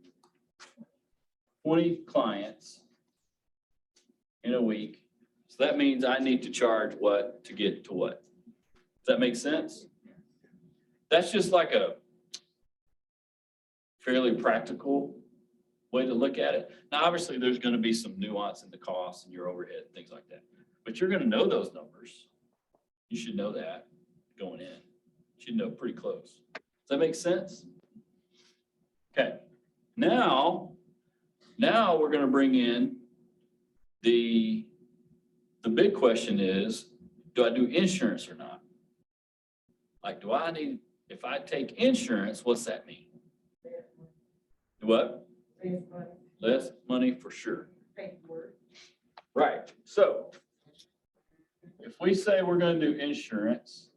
20 clients in a week. So that means I need to charge what to get to what? that make sense? That's just like a fairly practical way to look at it. Now, obviously, there's gonna be some nuance in the costs and your overhead, things like that. But you're gonna know those numbers. You should know that going in. You should know pretty close. Does that make sense? Okay, now we're gonna bring in the big question is, do I do insurance or not? Like, do I need, if I take insurance, what's that mean? What? Less money for sure. Right, so if we say we're gonna do insurance,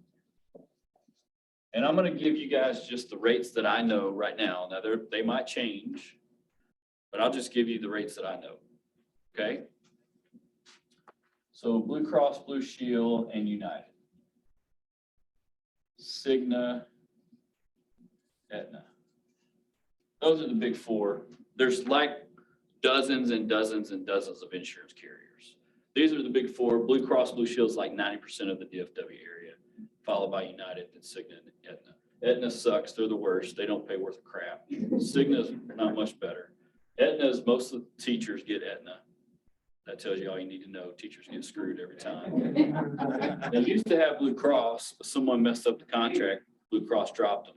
and I'm gonna give you guys just the rates that I know right now. Now, they might change, but I'll just give you the rates that I know, okay? So Blue Cross Blue Shield and United. Cigna, Aetna. Those are the big four. There's like dozens and dozens and dozens of insurance carriers. These are the big four. Blue Cross Blue Shield is like 90% of the DFW area, followed by United and Cigna and Aetna. Aetna sucks. They're the worst. They don't pay worth a crap. Cigna's not much better. Aetna's, most of the teachers get Aetna. That tells you all you need to know. Teachers get screwed every time. They used to have Blue Cross, but someone messed up the contract. Blue Cross dropped them.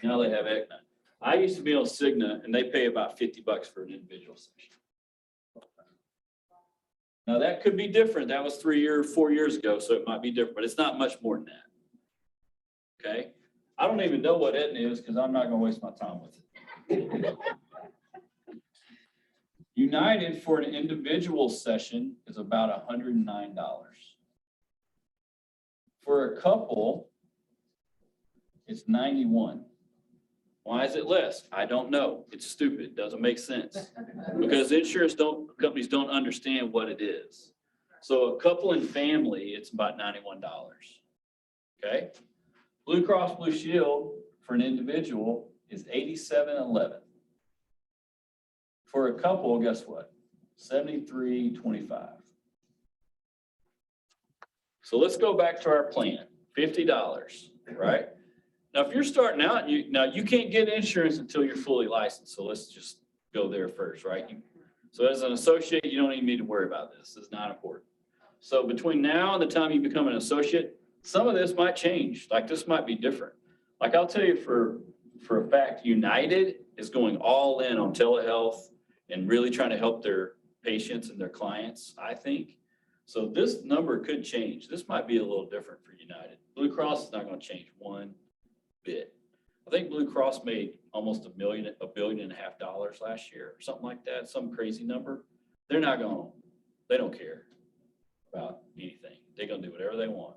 Now they have Aetna. I used to be on Cigna, and they pay about $50 for an individual session. Now, that could be different. That was 4 years ago, so it might be different, but it's not much more than that. Okay? I don't even know what Aetna is because I'm not going to waste my time with it. United for an individual session is about $109. For a couple, it's $91. Why is it less? I don't know. It's stupid. It doesn't make sense. Because insurance companies don't understand what it is. So a couple and family, it's about $91. Okay? Blue Cross Blue Shield for an individual is $87.11. For a couple, guess what? $73.25. So let's go back to our plan, $50, right? Now, if you're starting out, you can't get insurance until you're fully licensed. So let's just go there first, right? So as an associate, you don't even need to worry about this. It's not important. So between now and the time you become an associate, some of this might change. Like this might be different. Like I'll tell you for a fact, United is going all in on telehealth and really trying to help their patients and their clients, I think. So this number could change. This might be a little different for United. Blue Cross is not going to change one bit. I think Blue Cross made almost $1.5 billion last year, or something like that, some crazy number. They're not going to, they don't care about anything. They're going to do whatever they want.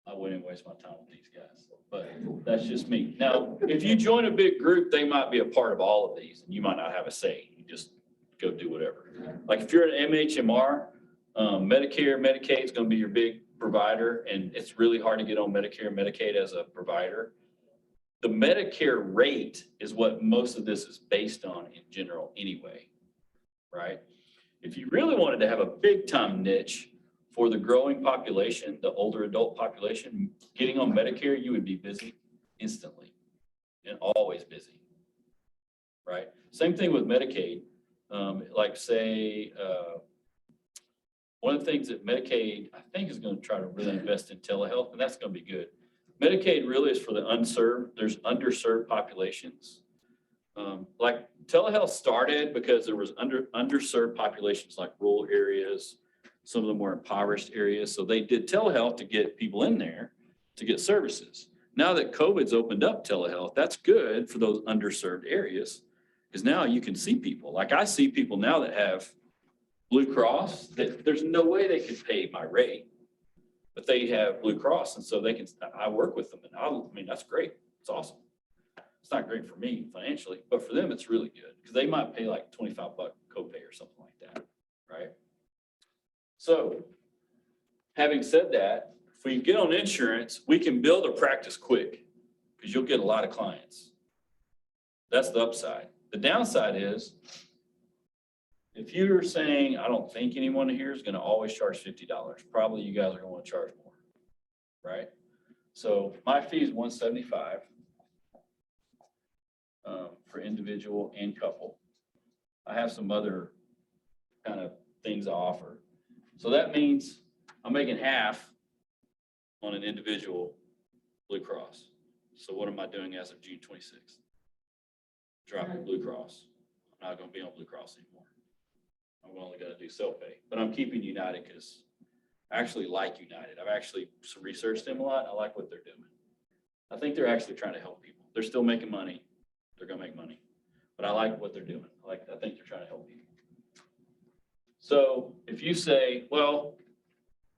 I wouldn't waste my time with these guys, but that's just me. Now, if you join a big group, they might be a part of all of these, and you might not have a say. You just go do whatever. Like if you're an MHMR, Medicare, Medicaid is going to be your big provider, and it's really hard to get on Medicare and Medicaid as a provider. The Medicare rate is what most of this is based on in general anyway, right? If you really wanted to have a big time niche for the growing population, the older adult population, getting on Medicare, you would be busy instantly and always busy, right? Same thing with Medicaid. Like say, one of the things that Medicaid, I think, is going to try to really invest in telehealth, and that's going to be good. Medicaid really is for the unserved. There's underserved populations. Like telehealth started because there was underserved populations like rural areas, some of the more impoverished areas. So they did telehealth to get people in there to get services. Now that COVID's opened up telehealth, that's good for those underserved areas because now you can see people. Like I see people now that have Blue Cross, that there's no way they could pay my rate, but they have Blue Cross. And so I work with them and I mean, that's great. It's awesome. It's not great for me financially, but for them, it's really good because they might pay like $25 copay or something like that, right? So having said that, if we get on insurance, we can build a practice quick because you'll get a lot of clients. That's the upside. The downside is if you're saying, I don't think anyone here is going to always charge $50, probably you guys are going to want to charge more, right? So my fee is $175 for individual and couple. I have some other kind of things I offer. So that means I'm making half on an individual Blue Cross. So what am I doing as of June 26th? Dropping Blue Cross. I'm not gonna be on Blue Cross anymore. I'm only gonna do self-pay, but I'm keeping United because I actually like United. I've actually researched them a lot. I like what they're doing. I think they're actually trying to help people. They're still making money. They're gonna make money, but I like what they're doing. I think they're trying to help people. So if you say, well,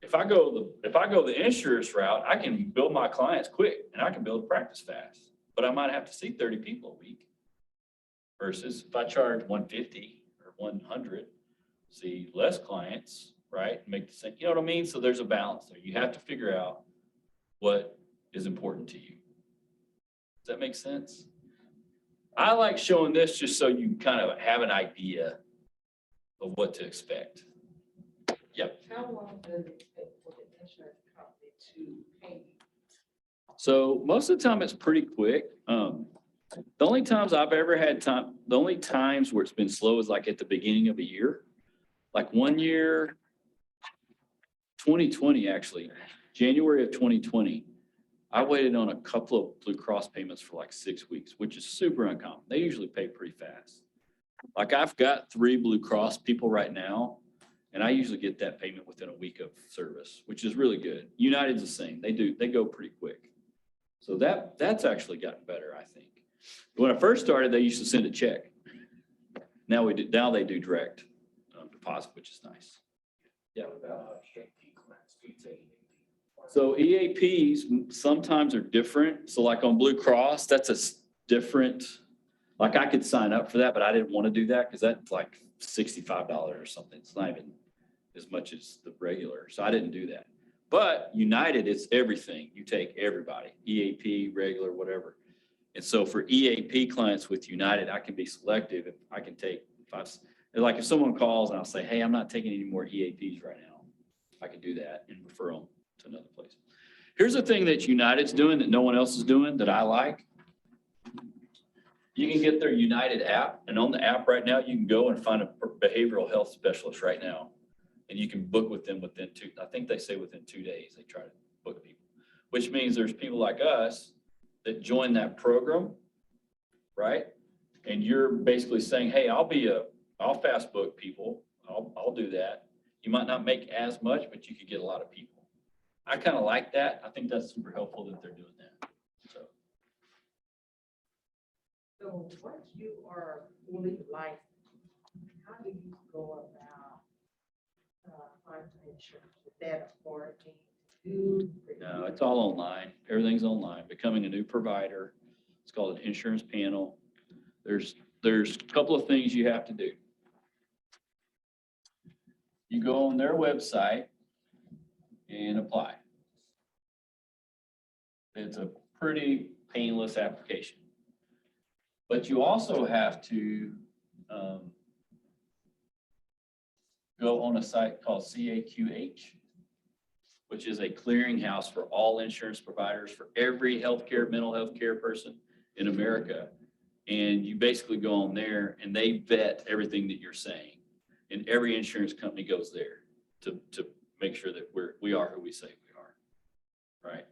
if I go the insurance route, I can build my clients quick and I can build a practice fast, but I might have to see 30 people a week. Versus if I charge 150 or 100, see less clients, right? Make the same, you know what I mean? So there's a balance there. You have to figure out what is important to you. Does that make sense? I like showing this just so you kind of have an idea of what to expect. Yep. How long does it take for the insurance company to pay you? So most of the time it's pretty quick. The only times I've ever had time, the only times where it's been slow is like at the beginning of a year. Like one year, 2020 actually, January of 2020, I waited on a couple of Blue Cross payments for like 6 weeks, which is super uncommon. They usually pay pretty fast. Like I've got 3 Blue Cross people right now, and I usually get that payment within a week of service, which is really good. United's the same. They go pretty quick. So that's actually gotten better, I think. When I first started, they used to send a check. Now they do direct deposit, which is nice. Yeah. So EAPs sometimes are different. So like on Blue Cross, that's a different, like I could sign up for that, but I didn't want to do that because that's like $65 or something. It's not even as much as the regular. So I didn't do that. But United, it's everything. You take everybody, EAP, regular, whatever. And so for EAP clients with United, I can be selective. If I can take, if someone calls and I'll say, hey, I'm not taking any more EAPs right now, I can do that and refer them to another place. Here's the thing that United's doing that no one else is doing that I like. You can get their United app, and on the app right now, you can go and find a behavioral health specialist right now. And you can book with them within I think they say within 2 days, they try to book people, which means there's people like us that join that program, right? And you're basically saying, hey, I'll fast book people. I'll do that. You might not make as much, but you could get a lot of people. I kind of like that. I think that's super helpful that they're doing that. So once you are fully licensed, how do you go about finding insurance? Is that a hard thing to do? No, it's all online. Everything's online. Becoming a new provider. It's called an insurance panel. There's a couple of things you have to do. You go on their website and apply. It's a pretty painless application. But you also have to go on a site called CAQH, which is a clearinghouse for all insurance providers for every mental health care person in America. And you basically go on there and they vet everything that you're saying. And every insurance company goes there to make sure that we are who we say we are, right?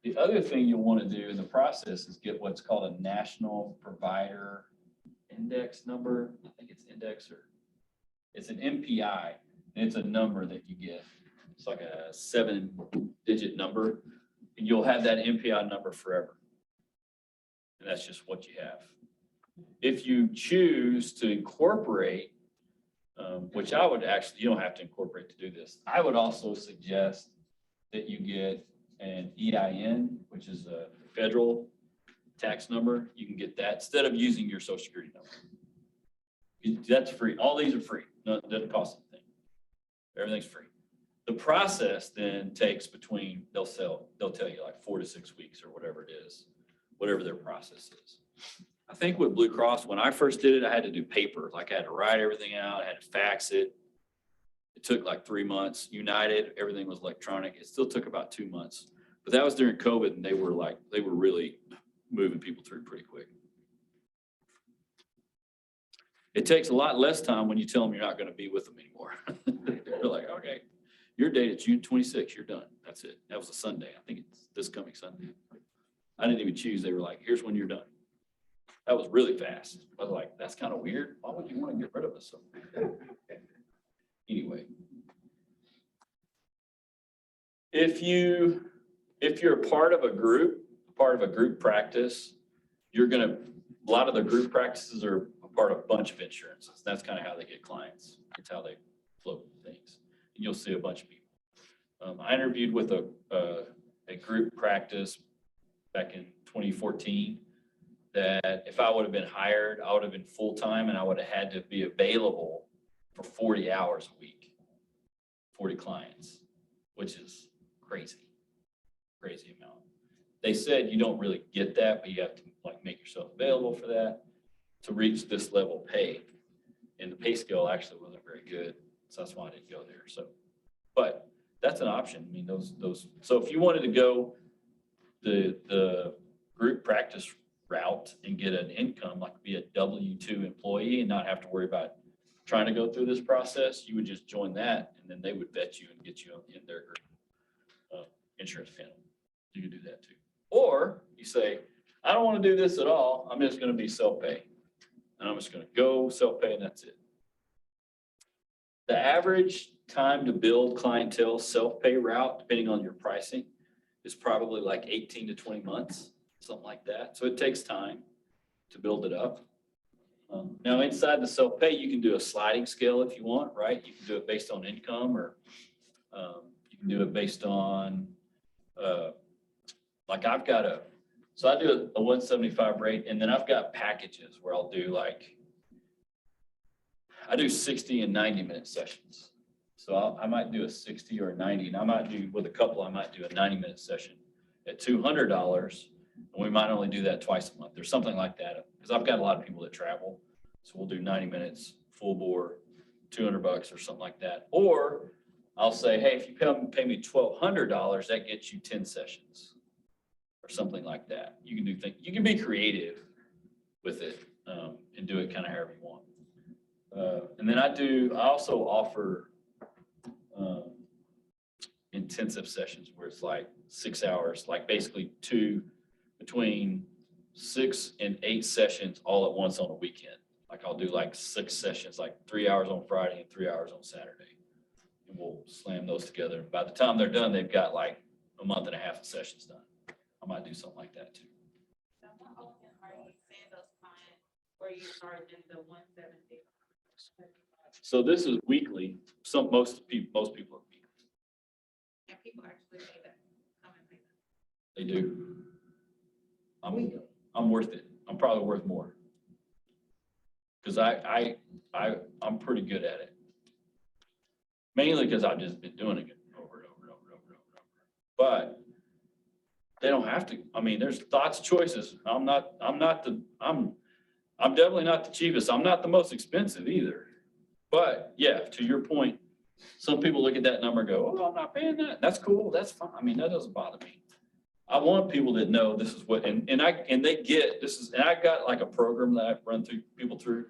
The other thing you'll want to do in the process is get what's called a national provider index number. I think it's index or it's an MPI, and it's a number that you get. It's like a 7-digit number, and you'll have that MPI number forever. And that's just what you have. If you choose to incorporate, which I would actually, you don't have to incorporate to do this. I would also suggest that you get an EIN, which is a federal tax number. You can get that instead of using your social security number. That's free. All these are free. No, it doesn't cost anything. Everything's free. The process then takes between, they'll tell you like 4 to 6 weeks or whatever it is, whatever their process is. I think with Blue Cross, when I first did it, I had to do paper. Like I had to write everything out. I had to fax it. It took like 3 months. United, everything was electronic. It still took about 2 months. But that was during COVID and they were really moving people through pretty quick. It takes a lot less time when you tell them you're not gonna be with them anymore. They're like, okay, your date is June 26th, you're done. That's it. That was a Sunday. I think it's this coming Sunday. I didn't even choose. They were like, here's when you're done. That was really fast. I was like, that's kind of weird. Why would you want to get rid of us? Anyway. If you're a part of a group practice, a lot of the group practices are a part of a bunch of insurances. That's kind of how they get clients. It's how they float things. And you'll see a bunch of people. I interviewed with a group practice back in 2014 that if I would have been hired, I would have been full-time and I would have had to be available for 40 hours a week, 40 clients, which is crazy amount. They said you don't really get that, but you have to like make yourself available for that to reach this level pay. And the pay scale actually wasn't very good. So that's why I didn't go there. So, but that's an option. I mean, so if you wanted to go the group practice route and get an income, like be a W-2 employee and not have to worry about trying to go through this process, you would just join that and then they would vet you and get you in their group insurance panel. You can do that too. Or you say, I don't want to do this at all. I'm just going to be self-pay. And I'm just going to go self-pay and that's it. The average time to build clientele self-pay route, depending on your pricing, is probably like 18 to 20 months, something like that. So it takes time to build it up. Now inside the self-pay, you can do a sliding scale if you want, right? You can do it based on income or you can do it based on, like I've got so I do a 175 rate and then I've got packages where I'll do I do 60 and 90-minute sessions. So I might do a 60 or a 90, and I might do, with a couple, I might do a 90-minute session at $200, and we might only do that twice a month or something like that. Because I've got a lot of people that travel, so we'll do 90 minutes, full bore, $200 or something like that. Or I'll say, hey, if you come pay me $1,200, that gets you 10 sessions or something like that. You can do things, you can be creative with it and do it kind of however you want. And then I also offer intensive sessions where it's like 6 hours, like basically between 6 and 8 sessions all at once on a weekend. Like I'll do like 6 sessions, like 3 hours on Friday and 3 hours on Saturday. And we'll slam those together. By the time they're done, they've got like a month and a half of sessions done. I might do something like that too. So how often are you seeing those clients where you charging the 170? So this is weekly. Most people are weekly. And people actually pay that, come and pay that. They do. I'm worth it. I'm probably worth more. Because I'm pretty good at it. Mainly because I've just been doing it over and over and over and over and over. But they don't have to. I mean, there's lots of choices. I'm definitely not the cheapest. I'm not the most expensive either. But yeah, to your point, some people look at that number and go, oh, I'm not paying that. That's cool. That's fine. I mean, that doesn't bother me. I want people that know this is what, and they get this is, and I got like a program that I run people through,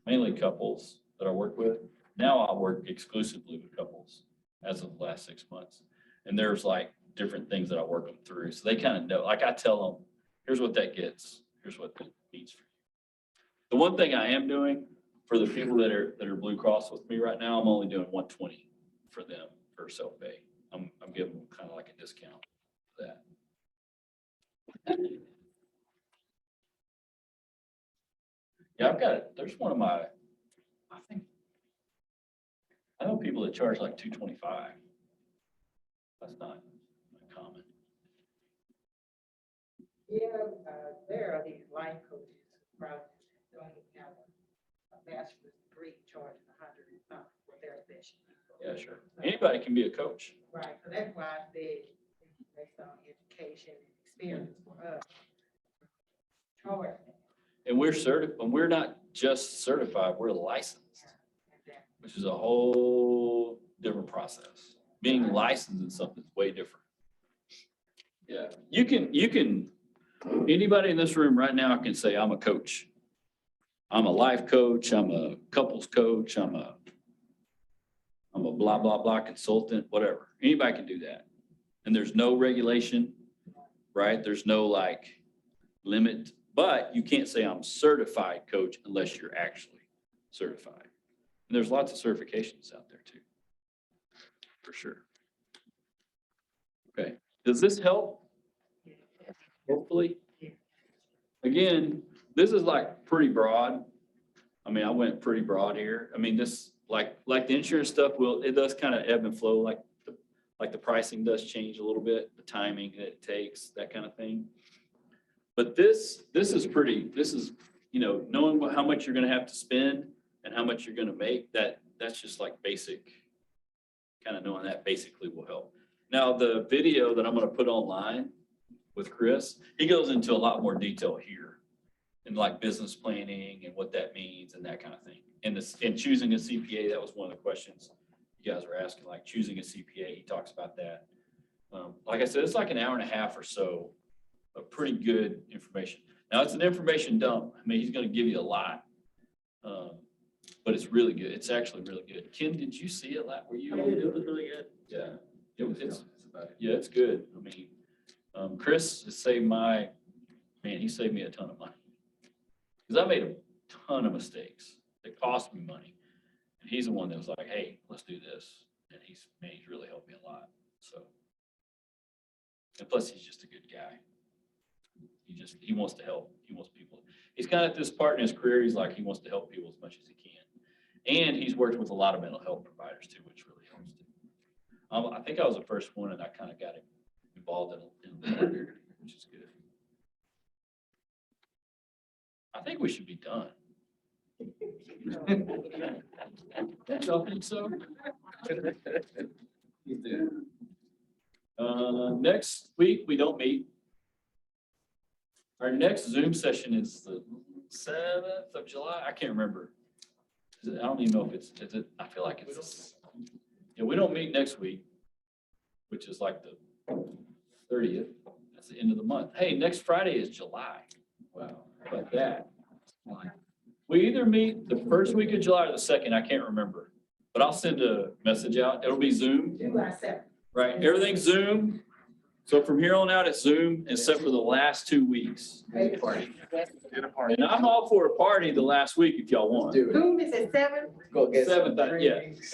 mainly couples that I work with. Now I work exclusively with couples as of the last 6 months. And there's like different things that I work them through. So they kind of know, like I tell them, here's what that gets. Here's what that means for you. The one thing I am doing for the people that are Blue Cross with me right now, I'm only doing 120 for them for self-pay. I'm giving them kind of like a discount for that. Yeah, there's one of my, I know people that charge like $225. That's not common. Yeah, there are these life coaches who probably don't even have a bachelor's degree charging $100 and something for their session. Yeah, sure. Anybody can be a coach. Right, so that's why I said, based on education and experience for us. Charge. And we're not just certified, we're licensed, which is a whole different process. Being licensed in something is way different. Yeah, you can, anybody in this room right now can say, I'm a coach. I'm a life coach, I'm a couples coach, I'm a blah, blah, blah consultant, whatever. Anybody can do that. And there's no regulation, right? There's no like limit, but you can't say I'm certified coach unless you're actually certified. And there's lots of certifications out there too, for sure. Okay, does this help? Hopefully. Again, this is like pretty broad. I mean, I went pretty broad here. I mean, this, like the insurance stuff it does kind of ebb and flow, like the pricing does change a little bit, the timing that it takes, that kind of thing. But this is pretty, you know, knowing how much you're gonna have to spend and how much you're gonna make, that's just like basic, kind of knowing that basically will help. Now, the video that I'm gonna put online with Chris, he goes into a lot more detail here and like business planning and what that means and that kind of thing. And choosing a CPA, that was one of the questions you guys were asking, like choosing a CPA, he talks about that. Like I said, it's like an hour and a half or so of pretty good information. Now, it's an information dump. I mean, he's going to give you a lot, but it's really good. It's actually really good. Ken, did you see it? Were you? It was really good. Yeah, it's good. I mean, Chris has saved he saved me a ton of money. Because I made a ton of mistakes that cost me money. And he's the one that was like, hey, let's do this. And he's really helped me a lot. So, and plus he's just a good guy. He wants to help. He wants people. He's kind of at this part in his career, he's like, he wants to help people as much as he can. And he's worked with a lot of mental health providers too, which really helps too. I think I was the first one and I kind of got involved in the partner, which is good. I think we should be done. Y'all think so? Next week, we don't meet. Our next Zoom session is the 7th of July. I can't remember. I don't even know if is it, I feel like it's, yeah, we don't meet next week, which is like the 30th. That's the end of the month. Hey, next Friday is July. Wow, how about that? We either meet the first week of July or the second, I can't remember, but I'll send a message out. It'll be Zoom, July 7th. right? Everything's Zoom. So from here on out, it's Zoom, except for the last 2 weeks. And I'm all for a party the last week if y'all want. Zoom is at 7. Go get some 7th, yeah. drinks.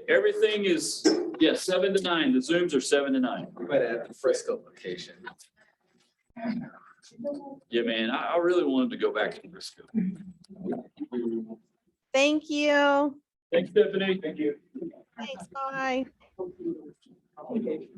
Everything is, 7 to 9. The Zooms are 7 to 9. We might have the Frisco location. Yeah, man, I really wanted to go back to Frisco. Thank you. Thanks, Stephanie. Thank you. Thanks, bye. Okay.